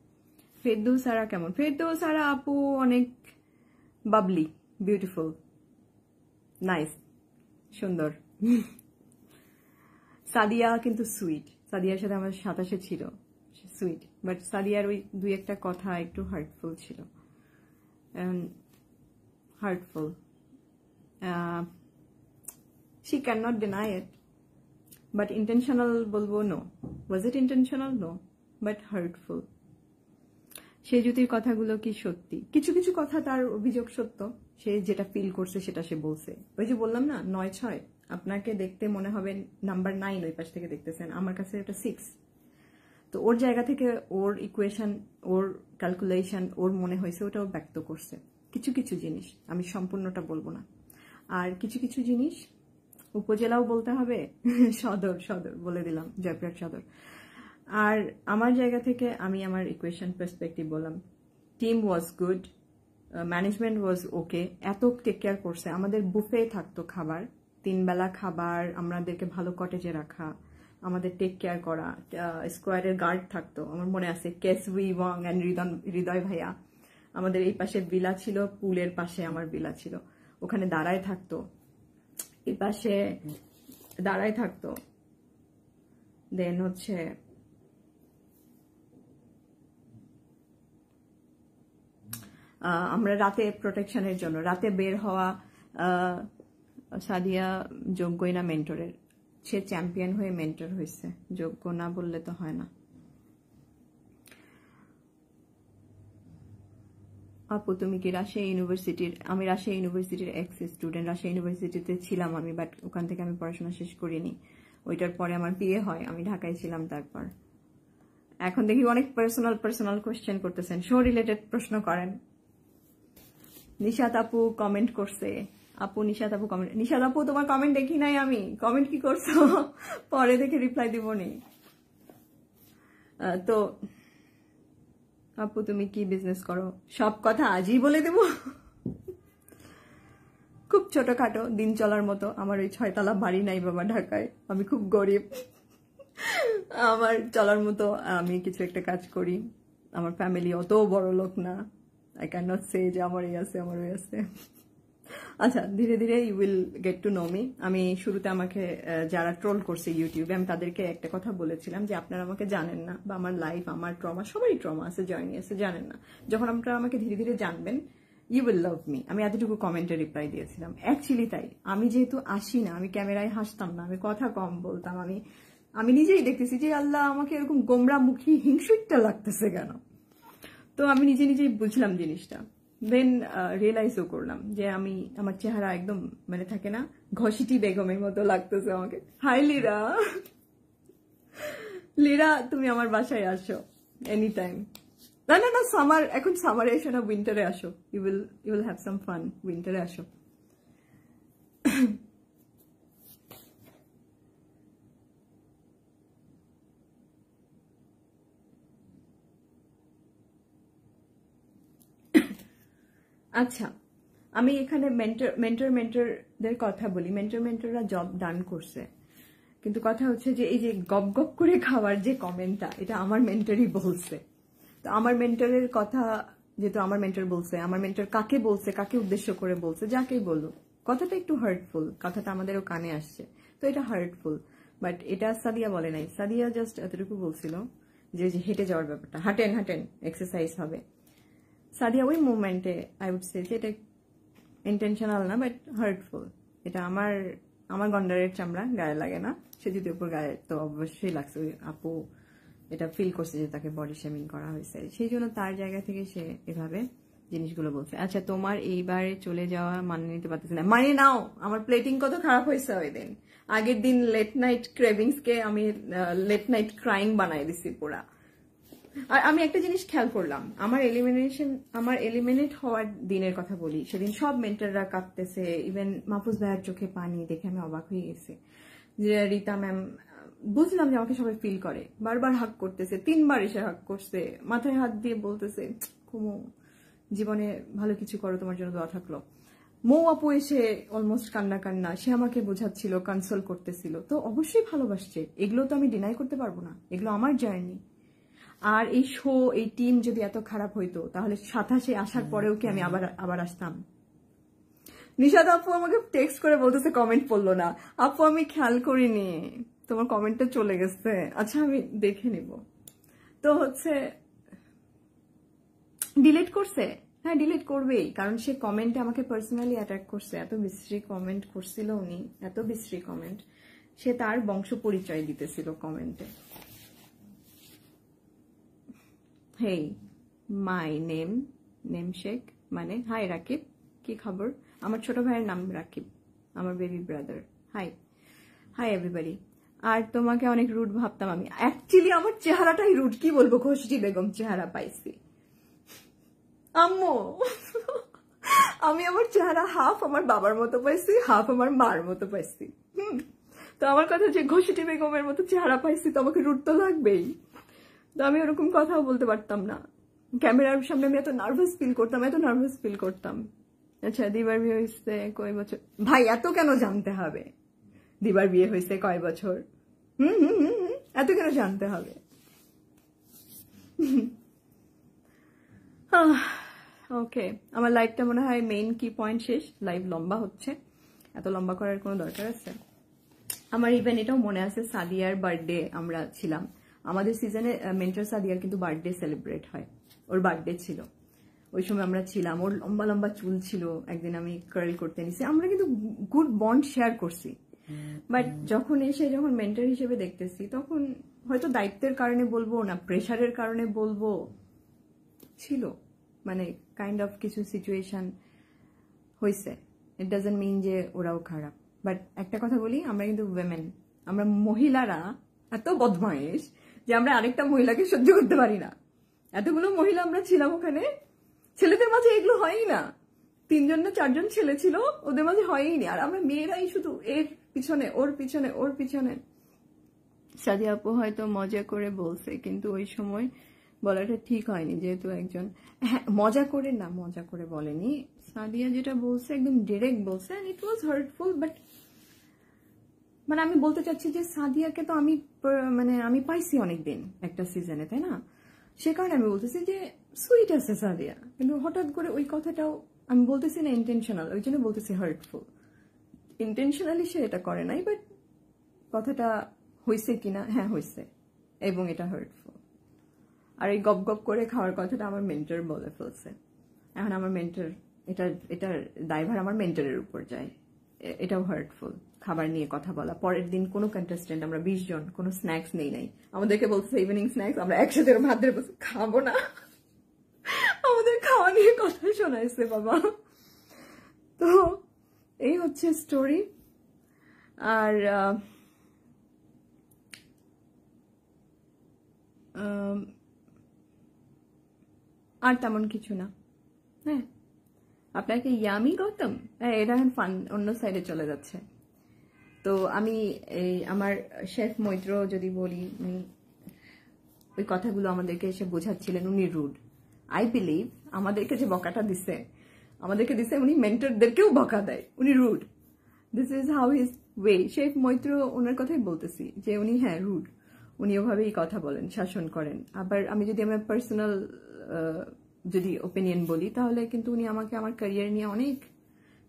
ফেরদৌস সারা কেমন? ফেরদৌস সারা আপু অনেক বাবলি, বিউটিফুল, নাইস, সুন্দর। সাদিয়া কিন্তু সুইট, সাদিয়ার সাথে আমার 27 ছিল, সুইট, বাট সাদিয়ার ওই 2-1টা কথা একটু হার্টফুল ছিল, hurtful. She can not deny it, but intentional বলবো no. Was it intentional? No, but hurtful. সে জ্যোতির কথাগুলো কি সত্যি? কিছু কিছু কথা তার অভিযোগ সত্য, সে যেটা ফিল করছে সেটা সে বলছে। ওই যে বললাম না 9-6, আপনাকে দেখতে মনে হবে নাম্বার 9 ওই পাশ থেকে দেখতেছেন, আমার কাছে এটা 6। তো ওর জায়গা থেকে ওর ইকুয়েশন, ওর ক্যালকুলেশন ওর মনে হয়েছে, ওটাও ব্যক্ত করছে। কিছু কিছু জিনিস, আমি সম্পূর্ণটা বলবো না। আর কিছু কিছু জিনিস উপজেলাও বলতে হবে, সদর বলে দিলাম, জয়পুরহাট সদর। আর আমার জায়গা থেকে আমি আমার ইকুয়েশন পার্সপেক্টিভ বললাম। টিম ওয়াজ গুড, ম্যানেজমেন্ট ওয়াজ ওকে, এত টেক কেয়ার করছে। আমাদের বুফে থাকতো খাবার, 3 বেলা খাবার, আমাদেরকে ভালো কটেজে রাখা, আমাদের টেক কেয়ার করা। স্কোয়ারের গার্ড থাকতো, আমার মনে আছে, কেসউই ওয়াং অ্যান্ড হৃদয় ভাইয়া। আমাদের এই পাশে বিলা ছিল, পুলের পাশে আমার বিলা ছিল, ওখানে দাঁড়ায় থাকতো, এই পাশে দাঁড়ায় থাকতো। দেন হচ্ছে আমরা রাতে প্রোটেকশনের জন্য, রাতে বের হওয়া, সাদিয়া যোগ্যই না মেন্টরের, সে চ্যাম্পিয়ন হয়ে মেন্টর হয়েছে, যোগ্য না বললে তো হয় না। আপু তুমি কি রাজশাহী ইউনিভার্সিটির? আমি রাজশাহী ইউনিভার্সিটির এক্স স্টুডেন্ট, রাজশাহী ইউনিভার্সিটিতে ছিলাম আমি, বাট ওখান থেকে আমি পড়াশোনা শেষ করিনি। ওইটার পরে আমার বিয়ে হয়, আমি ঢাকায় ছিলাম। তারপর এখন দেখি অনেক পার্সোনাল কোয়েশ্চেন করতেছেন, শো রিলেটেড প্রশ্ন করেন। নিশাত আপু কমেন্ট করছে, আপু নিশাত আপু কমেন্ট, নিশাত আপু তোমার কমেন্ট দেখি নাই আমি, কমেন্ট কি করছো? পরে দেখে রিপ্লাই দিব নি। তো আপু তুমি কি বিজনেস করো? সব কথা আজই বলে দেব? খুব ছোটখাটো দিন চলার মতো। আমার ওই 6 তলা বাড়ি নাই বাবা ঢাকায়, আমি খুব গরিব। আমার চলার মতো আমি কিছু একটা কাজ করি। আমার ফ্যামিলি অত বড় লোক না, আই ক্যান নট সে যে আমার এই আছে আমার ওই আছে। আচ্ছা, ধীরে ধীরে you will get to know me. আমি শুরুতে আমাকে যারা ট্রোল করছে ইউটিউবে, আমি তাদেরকে একটা কথা বলেছিলাম যে আপনারা আমাকে জানেন না, বা আমার লাইফ, আমার ট্রমা, সবারই ট্রমা আছে, জার্নি আছে, জানেন না। যখন আপনারা আমাকে ধীরে ধীরে জানবেন, ইউ উইল লাভ মি। আমি এতটুকু কমেন্টে রিপ্লাই দিয়েছিলাম। অ্যাকচুয়ালি তাই, আমি যেহেতু আসি না, আমি ক্যামেরায় হাসতাম না, আমি কথা কম বলতাম, আমি নিজেই দেখতেছি যে আল্লাহ আমাকে এরকম গোমরামুখী হিংসুকটা লাগতেছে কেন। তো আমি নিজে নিজেই বুঝলাম জিনিসটা, দেন রিয়েলাইজও করলাম যে আমার চেহারা একদম মানে থাকে না, ঘষিটি বেগমের মতো লাগতেছে আমাকে। হাই লিরা, লিরা তুমি আমার বাসায় আসো এনি টাইম। না না না, সামার, এখন সামারে এসো না, উইন্টারে আসো, you will have some fun, উইন্টারে আসো। আচ্ছা, আমি এখানে মেন্টরদের কথা বলি, মেন্টররা জব ডান করছে, কিন্তু কথা হচ্ছে যে এই যে গপ গপ করে খাওয়ার যে কমেন্টটা, এটা আমার মেন্টরই বলছে। তো আমার মেন্টরের কথা যেহেতু আমার মেন্টর বলছে, আমার মেন্টর কাকে বলছে, কাকে উদ্দেশ্য করে বলছে, যাকেই বলুক, কথাটা একটু হার্টফুল, কথাটা আমাদেরও কানে আসছে, তো এটা হার্টফুল। বাট এটা সাদিয়া বলে নাই, সাদিয়া জাস্ট এতটুকু বলছিল যে হেঁটে যাওয়ার ব্যাপারটা, হাঁটেন হাঁটেন এক্সারসাইজ হবে। সাদিয়া ওই মুভমেন্টে আই উড সে যে এটা ইন্টেনশনাল না, বাট হার্টফুল। এটা আমার গন্ডারের চামড়া গায়ে লাগে না, সে যদি উপর গায়ে তো অবশ্যই লাগছে। ওই আপু এটা ফিল করছে যে তাকে বডি শেমিং করা হয়েছে, সেই জন্য তার জায়গা থেকে সে এভাবে জিনিসগুলো বলছে। আচ্ছা, তোমার এইবারে চলে যাওয়া মানে নিতে পারতেছি না, মানে নাও। আমার প্লেটিং কত খারাপ হয়েছে ওই দিন, আগের দিন লেট নাইট ক্রেভিংস কে আমি লেট নাইট ক্রাইং বানাই দিছি পুরা। আর আমি একটা জিনিস খেয়াল করলাম, আমার এলিমিনেট হওয়ার দিনের কথা বলি, সেদিন সব মেন্টররা কাঁদতেছে, ইভেন মাহফুজ ভাইয়ের চোখে পানি দেখে আমি অবাক হয়ে গেছি। যে রীতা ম্যাম, বুঝলাম যে আমাকে সবাই ফিল করে, বারবার হাক করতেছে, 3বার এসে হাক করছে, মাথায় হাত দিয়ে বলতেছে কুমু জীবনে ভালো কিছু করো, তোমার জন্য দোয়া থাকলো। মৌ আপু এসে অলমোস্ট কান্না, সে আমাকে বোঝাচ্ছিল, কনসোল করতেছিল। তো অবশ্যই ভালোবাসছে, এগুলো তো আমি ডিনাই করতে পারবো না, এগুলো আমার জার্নি। আর এই শো, এই টিম যদি এত খারাপ হইতো, তাহলে 27-এ আসার পরেও কি আমি আবার আসতাম? নিশাদ আপু আমাকে টেক্সট করে বলতেছে কমেন্ট পড়লো না। আপু আমি খেয়াল করিনি, তোমার কমেন্টটা চলে গেছে। আচ্ছা আমি দেখে নিব। তো হচ্ছে ডিলিট করছে, হ্যাঁ ডিলিট করবেই, কারণ সে কমেন্টে আমাকে পার্সোনালি অ্যাটাক করছে। এত বিশ্রী কমেন্ট করছিল উনি, এত বিশ্রী কমেন্ট, সে তার বংশ পরিচয় দিতেছিল কমেন্টে। হেই মাই নেমশেক মানে হাই রাকিব, কি খবর? আমার ছোট ভাইয়ের নাম রাকিব, আমার বেবি ব্রাদার। Hi everybody. আর তোমাকে অনেক রুড ভাবতাম আমি, অ্যাকচুয়ালি আমার চেহারাটাই রুড, কি বলবো, খুশি বেগম চেহারা পাইছি আম্মু। আমি আমার চেহারা হাফ আমার বাবার মতো পাইছি, হাফ আমার মার মতো পাইছি। তো আমার কথা যে ঘষিটি বেগমের মতো চেহারা পাইছি, তো আমাকে রুড তো লাগবেই। তো আমি ওরকম কথাও বলতে পারতাম না, ক্যামেরার সামনে আমি এত নার্ভাস ফিল করতাম। আচ্ছা, দিবার বিয়ে হয়েছে কয় বছর? ভাই এত কেন জানতে হবে দিবার বিয়ে হয়েছে কয় বছর? এত কেন জানতে হবে? ওকে, আমার লাইভটা মনে হয় মেইন কি পয়েন্ট শেষ, লাইভ লম্বা হচ্ছে, এত লম্বা করার কোনো দরকার আছে? আমার ইভেন এটাও মনে আছে, সাদিয়ার বার্থডে আমরা ছিলাম, আমাদের সিজনে মেন্টর সাদিয়ার কিন্তু বার্থডে সেলিব্রেট হয়, ওর বার্থডে ছিল, ওই সময় আমরা ছিলাম। ওর লম্বা লম্বা চুল ছিল, একদিন আমি কার্ল করতে নিছি, আমরা কিন্তু গুড বন্ড শেয়ার করছি। বাট যখন মেন্টর হিসেবে দেখতেছি, তখন হয়তো দায়িত্বের কারণে বলবো না, প্রেশারের কারণে বলবো, ছিল মানে কাইন্ড অফ কিছু সিচুয়েশন হয়েছে। ইট ডাজন্ট মিন যে ওরাও খারাপ। বাট একটা কথা বলি, আমরা কিন্তু উইমেন, আমরা মহিলারা এত বদমাইশ যে আমরা আরেকটা মহিলাকে সহ্য করতে পারি না। এতগুলো মহিলা আমরা ছিলাম ওখানে, ছেলেদের মাঝে এগুলো হয়ই না, 3জন না 4জন ছেলে ছিল, ওদের মাঝে হয়ই না। আর আমরা মেয়েরাই শুধু এর পিছনে, ওর পিছনে। সাদিয়া আপু হয়তো মজা করে বলছে, কিন্তু ওই সময় বলাটা ঠিক হয়নি, যেহেতু একজন, হ্যাঁ মজা করে বলেনি। সাদিয়া যেটা বলছে একদম ডিরেক্ট বলছে, and it was hurtful. But মানে আমি বলতে চাচ্ছি যে সাদিয়াকে তো আমি পাইছি অনেকদিন একটা সিজনে, তাই না? সে কারণে আমি বলতেছি যে সুইট আছে সাদিয়া, কিন্তু হঠাৎ করে ওই কথাটাও আমি বলতেছি না ইন্টেনশনাল, ওই জন্য বলতেছি হার্টফুল। ইন্টেনশনালি সে এটা করে নাই, বাট কথাটা হয়েছে কিনা, হ্যাঁ হয়েছে, এবং এটা হার্টফুল। আর এই গপ গপ করে খাওয়ার কথাটা আমার মেন্টর বলে ফেলছে। এখন আমার মেন্টর, এটার দায়ভার আমার মেন্টরের উপর যায়, এটাও হার্টফুল। খাবার নিয়ে কথা বলা, পরের দিন কোনো কন্টেস্টেন্ট, আমরা 20 জন, কোনো স্ন্যাক্স নেই নাই, আমাদেরকে বলছে ইভিনিং স্ন্যাক্স, আমরা একসাথে ভাত ধরে বসে খাবো না, আমাদের খাওয়া নিয়ে কথা শোনাইছে বাবা। তো এই হচ্ছে স্টোরি। আর আর তেমন কিছু না। হ্যাঁ, আপনাকে ইয়ামি গৌতম, এটা এখন ফান অন্য সাইডে চলে যাচ্ছে। তো আমি আমার শেফ মৈত্র যদি বলি, উনি ওই কথাগুলো আমাদেরকে এসে বোঝাচ্ছিলেন, উনি রুড। আই বিলিভ আমাদেরকে যে বকাটা দিছে, আমাদেরকে দিছে, উনি মেন্টরদেরকেও বকা দেয়, উনি rude. This is how is way. Chef Maitra ওনার কথাই বলতেছি যে উনি হ্যাঁ রুড, উনি ওভাবেই কথা বলেন, শাসন করেন। আবার আমি যদি আমার পার্সোনাল যদি ওপিনিয়ন বলি, তাহলে কিন্তু উনি আমাকে আমার ক্যারিয়ার নিয়ে অনেক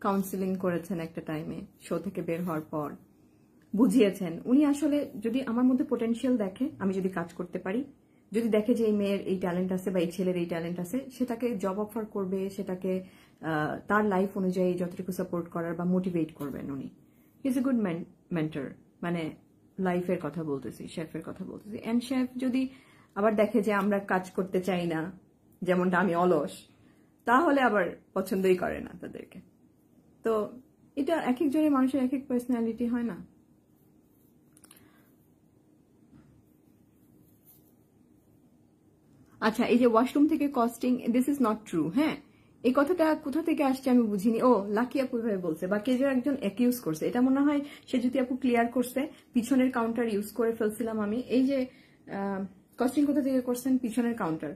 কাউন্সিলিং করেছেন একটা টাইমে, শো থেকে বের হওয়ার পর বুঝিয়েছেন। উনি আসলে যদি আমার মধ্যে পোটেনশিয়াল দেখে, আমি যদি কাজ করতে পারি, যদি দেখে যে এই মেয়ের এই ট্যালেন্ট আছে বা এই ছেলের এই ট্যালেন্ট আছে, সেটাকে জব অফার করবে, সেটাকে তার লাইফ অনুযায়ী যতটুকু সাপোর্ট করার বা মোটিভেট করবেন উনি। He is a good mentor, মানে লাইফের কথা বলতেছি, শেফের কথা বলতেছি। অ্যান্ড শেফ যদি আবার দেখে যে আমরা কাজ করতে চাই না, যেমনটা আমি অলস, তাহলে আবার পছন্দই করে না তাদেরকে। তো এটা এক একজনের মানুষের এক এক পার্সোনালিটি হয় না। আচ্ছা, এই যে ওয়াশরুম থেকে costing, this is not true. হ্যাঁ, এই কথাটা কোথা থেকে আসছে আমি বুঝিনি। ও লাকি আপু ভাবে বলছে বা কে যে একজন অ্যাকিউজ করছে, এটা মনে হয় সে যদি আপু ক্লিয়ার করছে। পিছনের কাউন্টার ইউজ করে ফেলছিলাম আমি। এই যে কস্টিং কোথা থেকে করছেন, পিছনের কাউন্টার,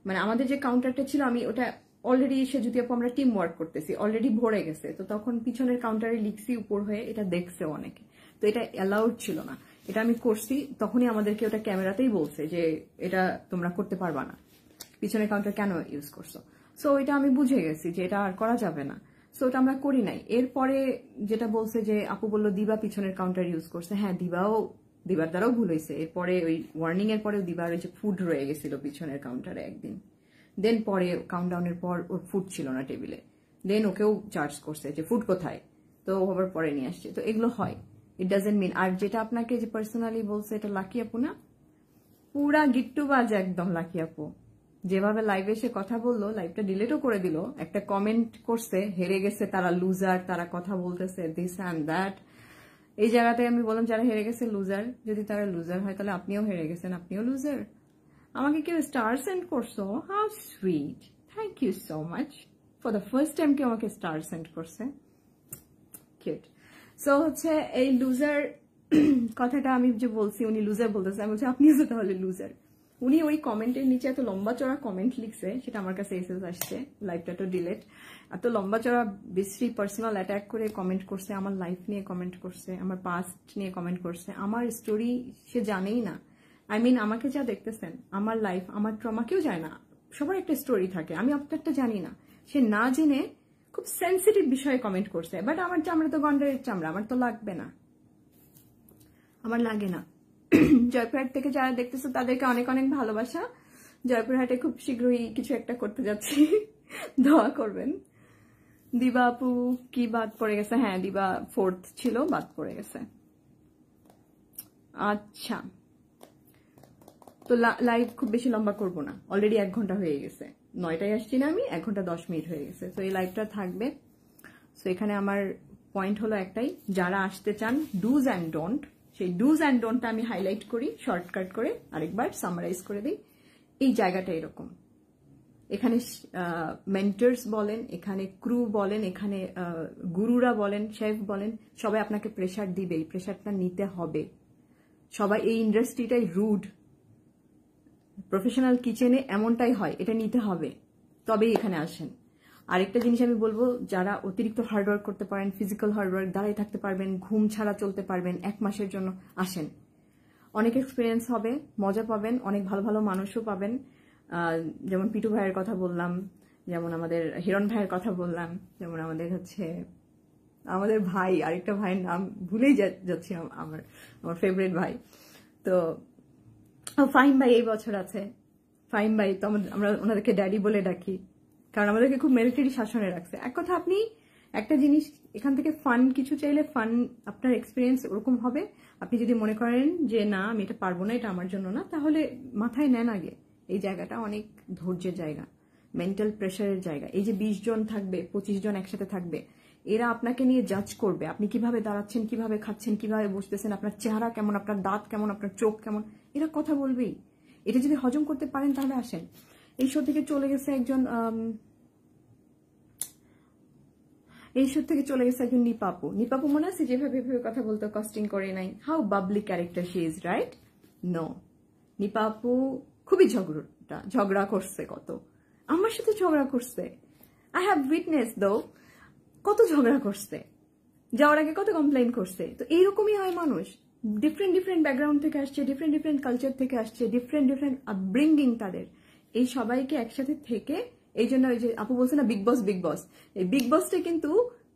মানে আমাদের যে কাউন্টারটা ছিল, আমি ওটা অলরেডি সে যদি আপু আমরা টিম ওয়ার্ক করতেছি, অলরেডি ভরে গেছে, তো তখন পিছনের কাউন্টারে লিখছি উপর হয়ে, এটা দেখছে অনেকে, তো এটা অ্যালাউড ছিল না। এটা আমি করছি, তখনই আমাদেরকে ওটা ক্যামেরাতেই বলছে যে এটা তোমরা করতে পারবা না, পিছনের কাউন্টার কেন ইউজ করছো। সো এটা আমি বুঝে গেছি যে এটা আর করা যাবে না, সো ওটা আমরা করি নাই। এরপরে যেটা বলছে যে আপু বললো দিবা পিছনের কাউন্টার ইউজ করছে, হ্যাঁ দিবার দ্বারাও ভুল হয়েছে। এরপরে ওই ওয়ার্নিং এর পরে দিবার ওই যে ফুড রয়ে গেছিল পিছনের কাউন্টারে একদিন, দেন পরে কাউন্টডাউনের পর ওর ফুড ছিল না টেবিলে, দেন ওকেও চার্জ করছে যে ফুড কোথায়, তো আবার পরে নিয়ে আসছে। তো এগুলো হয়, ইট ডাজেন্ট মিন। আর যেটা আপনাকে যে পার্সোনালি বলছে, এটা লাকি আপু না, পুরা গিট্টুবাজ একদম লাকি আপু। যেভাবে লাইভে এসে কথা বললো, লাইভটা ডিলিটও করে দিল, একটা কমেন্ট করছে হেরে গেছে তারা লুজার, তারা কথা বলতেছে দিস অ্যান্ড দ্যাট। এই জায়গাতে আমি বললাম যারা হেরে গেছে লুজার, যদি তারা লুজার হয় তাহলে আপনিও হেরে গেছেন, আপনিও লুজার। আমাকে কেউ স্টার সেন্ড করছো, how sweet, thank you so much. For the first time কেউ আমাকে স্টার সেন্ড করছে, কিউট। সো হচ্ছে এই লুজার কথাটা আমি যে বলছি, উনি লুজার বলতেছে, আমি বলছি আপনিও তো তাহলে লুজার। উনি ওই কমেন্টের নিচে এত লম্বা চড়া কমেন্ট লিখছে, সেটা আমার কাছে এসএস আসছে, লাইভটা তো ডিলেট। এত লম্বা চড়া বিশ্রী পার্সোনাল অ্যাটাক করে কমেন্ট করছে, আমার লাইফ নিয়ে কমেন্ট করছে, আমার পাস্ট নিয়ে কমেন্ট করছে, আমার স্টোরি সে জানেই না। আই মিন আমাকে যা দেখতেছেন, আমার লাইফ, আমার ট্রমা কেউ যায় না, সবার একটা স্টোরি থাকে, আমি আপনারটা জানি না। সে না জেনে খুব সেন্সিটিভ বিষয়ে কমেন্ট করছে, বাট আমার চামড়া তো গন্ডারের চামড়া, আমার তো লাগবে না, আমার লাগে না। জয়পুরহাট থেকে যারা দেখতেছো তাদেরকে অনেক অনেক ভালোবাসা। জয়পুরহাটে খুব শীঘ্রই কিছু একটা করতে যাচ্ছি, দোয়া করবেন। দিবা আপু কি বাদ পড়ে গেছে? হ্যাঁ, দিবা 4th ছিল, বাদ পড়ে গেছে। আচ্ছা, তো লাইভ খুব বেশি লম্বা করব না, অলরেডি 1 ঘন্টা হয়ে গেছে, 9টায় আসছি না আমি, 1 ঘন্টা 10 মিনিট হয়ে গেছে। তো এই লাইভটা থাকবে। সো এখানে আমার পয়েন্ট হলো একটাই, যারা আসতে চান ডুজ অ্যান্ড ডোন্ট, সেই ডুজ অ্যান্ড ডোন্টটা আমি হাইলাইট করি শর্টকাট করে, আরেকবার সামারাইজ করে দিই। এই জায়গাটা এরকম, এখানে মেন্টরস বলেন, এখানে ক্রু বলেন, এখানে গুরুরা বলেন, শেফ বলেন, সবাই আপনাকে প্রেশার দিবে, এই প্রেশারটা নিতে হবে। সবাই, এই ইন্ডাস্ট্রিটাই রুড, প্রফেশনাল কিচেনে এমনটাই হয়, এটা নিতে হবে, তবেই এখানে আসেন। আরেকটা জিনিস আমি বলবো, যারা অতিরিক্ত হার্ডওয়ার্ক করতে পারেন, ফিজিক্যাল হার্ডওয়ার্ক, দাঁড়াই থাকতে পারবেন, ঘুম ছাড়া চলতে পারবেন, 1 মাসের জন্য আসেন, অনেক এক্সপিরিয়েন্স হবে, মজা পাবেন, অনেক ভালো ভালো মানুষও পাবেন। যেমন পিটু ভাইয়ের কথা বললাম, যেমন আমাদের হিরণ ভাইয়ের কথা বললাম, যেমন আমাদের হচ্ছে আমাদের ভাই, আরেকটা ভাইয়ের নাম ভুলেই যাচ্ছি, আমার ফেভারিট ভাই, তো ফাহিম ভাই এই বছর আছে। ফাহিম ভাই তো আমরা ওনাদেরকে ড্যাডি বলে ডাকি, কারণ আমাদেরকে খুব মিলিটারি শাসনে রাখছে। এক কথা, আপনি একটা জিনিস এখান থেকে ফান কিছু চাইলে, ফান আপনার এক্সপিরিয়েন্স ওরকম হবে। আপনি যদি মনে করেন যে না আমি এটা পারবো না, এটা আমার জন্য না, তাহলে মাথায় নেন আগে, এই জায়গাটা অনেক ধৈর্যের জায়গা, মেন্টাল প্রেশারের জায়গা। এই যে 20 জন থাকবে, 25 জন একসাথে থাকবে, এরা আপনাকে নিয়ে জাজ করবে, আপনি কিভাবে দাঁড়াচ্ছেন, কিভাবে খাচ্ছেন, কিভাবে বসতেছেন, আপনার চেহারা কেমন, আপনার দাঁত কেমন, আপনার চোখ কেমন, এরা কথা বলবেই। এটা যদি হজম করতে পারেন তাহলে আসেন। এই শো থেকে চলে গেছে একজন, নিপাপু। নিপাপু মনে আছে যেভাবে কথা বলতো, কস্টিং করে নাই, how bubbly character she is, right? No, Nipapu খুবই ঝগড়া করছে, কত আমার সাথে ঝগড়া করছে, আই হ্যাভ উইটনেস দো কত ঝগড়া করছে, যাওয়ার আগে কত কমপ্লেন করছে। তো এইরকমই হয় মানুষ, ডিফারেন্ট ডিফারেন্ট ব্যাকগ্রাউন্ড থেকে আসছে, ডিফারেন্ট ডিফারেন্ট কালচার থেকে আসছে, ডিফারেন্ট ডিফারেন্ট আপব্রিঙ্গিং তাদের। এই সবাইকে একসাথে থেকে, এই জন্য ওই যে আপু বলছে না বিগ বস, বিগ বস, এই বিগ বসটা কিন্তু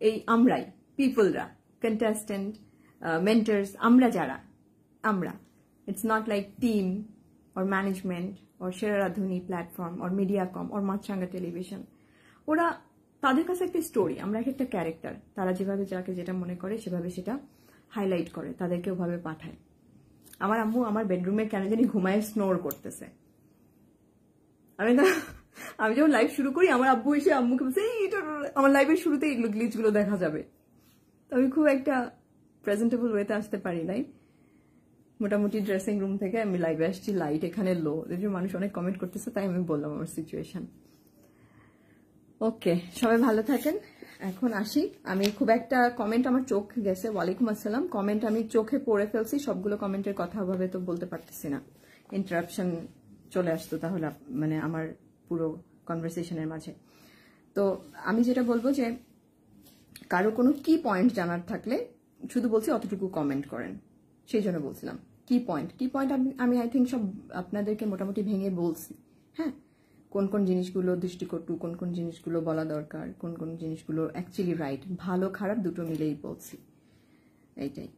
এই আমরাই, পিপলরা, কন্টেস্টেন্ট, মেন্টার্স, আমরা যারা, আমরা, it's not like team or management or Sera Radhuni platform or Mediacom or Maasranga television. ওরা, তাদের কাছে একটা স্টোরি, আমরা একটা ক্যারেক্টার, তারা যেভাবে যাকে যেটা মনে করে সেভাবে সেটা হাইলাইট করে, তাদেরকে ওভাবে পাঠায়। আমার আম্মু আমার বেডরুমে কেন জানি ঘুমায় স্নোর করতেছে। আমি যখন লাইভ শুরু করি আমার আব্বু এসে আম্মুকে বলছে আমার লাইভের শুরুতে এগুলো গ্লিচগুলো দেখা যাবে। তো আমি খুব একটা প্রেজেন্টেবল ওয়েতে আসতে পারি নাই, মোটামুটি ড্রেসিং রুম থেকে আমি লাইভে আসছি, লাইট এখানে লো, মানুষ অনেক কমেন্ট করতেছে, তাই আমি বললাম আমার সিচুয়েশন। ওকে, সবাই ভালো থাকেন। এখন আসি, আমি খুব একটা কমেন্ট আমার চোখ গেছে, ওয়ালাইকুম আসসালাম, কমেন্ট আমি চোখে পড়ে ফেলছি, সবগুলো কমেন্টের কথা ভাবে তো বলতে পারতেছি না, ইন্টারাপশন চলে আসতো তাহলে মানে আমার পুরো কনভারসেশনের মাঝে। তো আমি যেটা বলবো যে কারো কোনো কি পয়েন্ট জানার থাকলে শুধু বলছি অতটুকু কমেন্ট করেন, সেই জন্য বলছিলাম কি পয়েন্ট আমি আই থিঙ্ক সব আপনাদেরকে মোটামুটি ভেঙে বলছি। হ্যাঁ, কোন কোন জিনিসগুলো দৃষ্টিকটু, কোন কোন জিনিসগুলো বলা দরকার, কোন কোন জিনিসগুলো অ্যাকচুয়ালি রাইট, ভালো খারাপ দুটো মিলেই বলছি, এইটাই।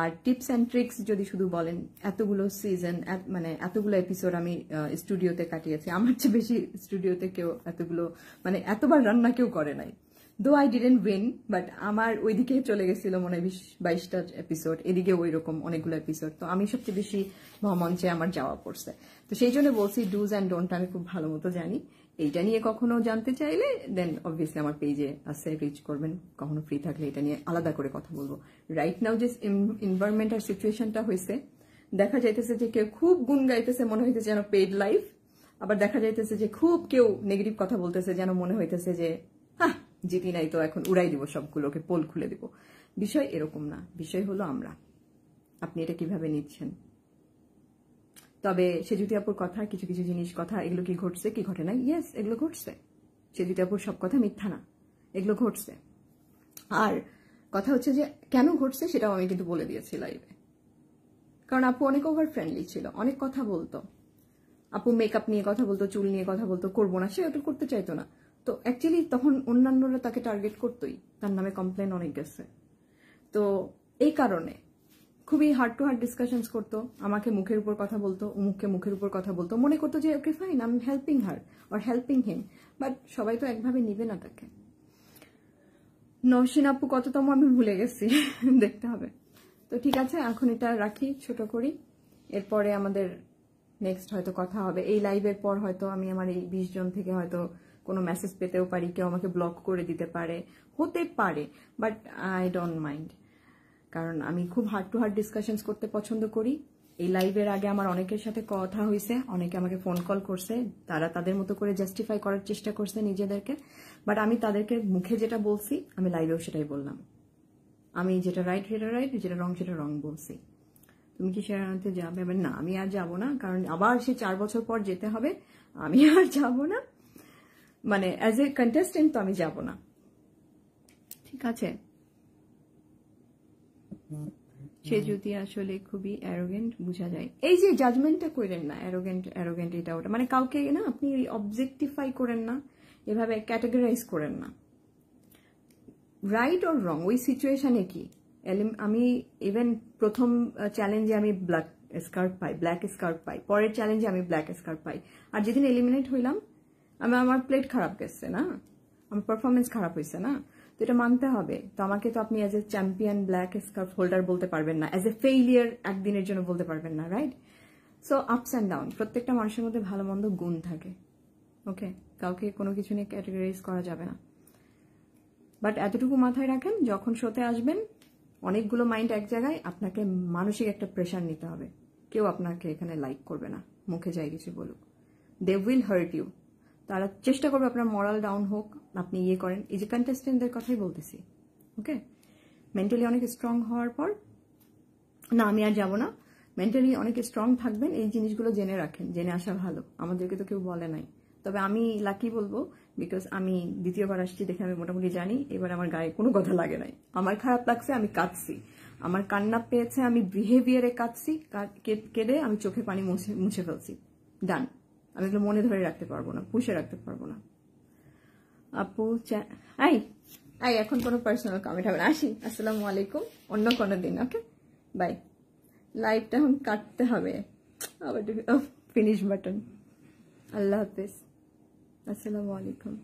আর টিপস অ্যান্ড ট্রিক্স যদি শুধু বলেন, এতগুলো সিজন, মানে এতগুলো এপিসোড আমি স্টুডিওতে কাটিয়েছি, আমার চেয়ে বেশি স্টুডিওতে কেউ এতগুলো, মানে এতবার রান্না কেউ করে নাই। Though I didn't win, but আমার ওইদিকে চলে গেছিল মনে হয় 20-22টা এপিসোড, এদিকে ওই রকম অনেকগুলো এপিসোড, তো আমি সবচেয়ে বেশি মঞ্চে আমার যাওয়া পড়ছে। তো সেই জন্য বলছি ডুজ অ্যান্ড ডোন্ট আমি খুব ভালো মতো জানি। এইটা নিয়ে কখনো জানতে চাইলে দেন অবভিয়াসলি আমার পেজে আছে, রিচ করবেন, কখনো ফ্রি থাকলে এটা নিয়ে আলাদা করে কথা বলবো। রাইট নাও যে এনভায়রনমেন্ট আর সিচুয়েশনটা হয়েছে, দেখা যাইতেছে যে কেউ খুব গুণ গাইতেছে, মনে হইতেছে যেন পেইড লাইফ, আবার দেখা যাইতেছে যে খুব কেউ নেগেটিভ কথা বলতেছে, যেন মনে হইতেছে যে হ্যাঁ জিতি নাই তো এখন উড়াই দিব সবগুলোকে, পোল খুলে দিব। বিষয় এরকম না, বিষয় হলো আমরা, আপনি এটা কিভাবে নিচ্ছেন। তবে সেজুতি আপুর কথা, কিছু কিছু জিনিস কথা, এগুলো কি ঘটছে কি ঘটে নাই, ইয়েস এগুলো ঘটছে, সেজুতি আপুর সব কথা মিথ্যা না, এগুলো ঘটছে। আর কথা হচ্ছে যে কেন ঘটছে সেটাও আমি কিন্তু বলে দিয়েছি লাইভে, কারণ আপু অনেক ওভার ফ্রেন্ডলি ছিল, অনেক কথা বলতো, আপু মেকআপ নিয়ে কথা বলতো, চুল নিয়ে কথা বলতো, করবো না, সে ওটা করতে চাইতো না। তো অ্যাকচুয়ালি তখন অন্যান্যরা তাকে টার্গেট করতোই, তার নামে কমপ্লেন অনেক গেছে। তো এই কারণে খুবই হার্ট টু হার্ট ডিসকাশনস করতো, আমাকে মুখের উপর কথা বলতো, অমুককে মুখের উপর কথা বলতো, মনে করতো যে okay fine I am helping her or helping him, but সবাই তো একভাবে নিবে না তাকে। নওশিন আপু কততম আমি ভুলে গেছি, দেখতে হবে। তো ঠিক আছে, এখন এটা রাখি, ছোট করি, এরপরে আমাদের নেক্সট হয়তো কথা হবে। এই লাইভের পর হয়তো আমি আমার এই 20 জন থেকে হয়তো কোনো মেসেজ পেতেও পারি, কেউ আমাকে ব্লক করে দিতে পারে, হতে পারে, বাট আই ডোন্ট মাইন্ড, কারণ আমি খুব হার্ট টু হার্ট ডিসকাশনস করতে পছন্দ করি। এই লাইভের আগে আমার অনেকের সাথে কথা হয়েছে, অনেকে আমাকে ফোন কল করছে, তারা তাদের মতো করে জাস্টিফাই করার চেষ্টা করছে নিজেদেরকে, বাট আমি তাদেরকে মুখে যেটা বলছি আমি লাইভেও সেটাই বললাম, আমি যেটা রাইট সেটা রাইট, যেটা রং সেটা রং বলছি। তুমি কি সেরাতে যাবে? না, আমি আর যাব না, কারণ আবার সে 4 বছর পর যেতে হবে, আমি আর যাব না, মানে অ্যাজ এ কন্টেস্টেন্ট তো আমি যাব না, ঠিক আছে। সে যদি আসলে খুবই অ্যারোগেন্ট বোঝা যায়, এই যে জাজমেন্টটা করেন না, অ্যারোগেন্ট এটা ওটা, মানে কাউকে না আপনি অবজেক্টিফাই করেন না, এভাবে ক্যাটাগরাইজ করেন না, রাইট অর রং ওই সিচুয়েশনে কি। আমি ইভেন প্রথম চ্যালেঞ্জে আমি ব্ল্যাক স্কার্ট পাই, পরের চ্যালেঞ্জে আমি ব্ল্যাক স্কার্ট পাই, আর যেদিন এলিমিনেট হইলাম আমার প্লেট খারাপ গেছে না, আমার পারফরমেন্স খারাপ হয়েছে না, তো এটা মানতে হবে। তো আমাকে তো আপনি as a champion black scarf holder বলতে পারবেন না, অ্যাজ এ ফেইলিয়ার একদিনের জন্য বলতে পারবেন না, right. So ups and down, প্রত্যেকটা মানুষের মধ্যে ভালো মন্দ গুণ থাকে, ওকে, কাউকে কোনো কিছু নিয়ে ক্যাটাগরাইজ করা যাবে না। বাট এতটুকু মাথায় রাখেন, যখন শোতে আসবেন অনেকগুলো মাইন্ড এক জায়গায়, আপনাকে মানসিক একটা প্রেশার নিতে হবে, কেউ আপনাকে এখানে লাইক করবে না, মুখে যাই কিছু বলুক, দে উইল হার্ট ইউ, তারা চেষ্টা করবে আপনার মরাল ডাউন হোক, আপনি ইয়ে করেন, এই যে কন্টেস্টেন্টদের কথাই বলতেছি, ওকে। মেন্টালি অনেক স্ট্রং হওয়ার পর, না আমি আর যাবো না, মেন্টালি অনেক স্ট্রং থাকবেন, এই জিনিসগুলো জেনে রাখেন, জেনে আসা ভালো, আমাদেরকে তো কেউ বলে নাই। তবে আমি লাকি বলবো বিকজ আমি দ্বিতীয়বার আসছি দেখে আমি মোটামুটি জানি এবার আমার গায়ে কোনো কথা লাগে নাই। আমার খারাপ লাগছে, আমি কাঁদছি, আমার কান্না পেয়েছে, আমি বিহেভিয়ারে কাঁদছি, কেঁদে আমি চোখে পানি মুছে ফেলছি। ডান। আমি এগুলো মনে ধরে রাখতে পারবো না, পুষে রাখতে পারবো না। আপু আই আই এখন কোনো পার্সোনাল কমেন্ট হবে না, আসি। আসসালামু আলাইকুম, অন্য কোনো দিন। ওকে, বাই। লাইভটা এখন কাটতে হবে আবার, ফিনিশ বাটন। আল্লাহ হাফেজ, আসসালামু আলাইকুম।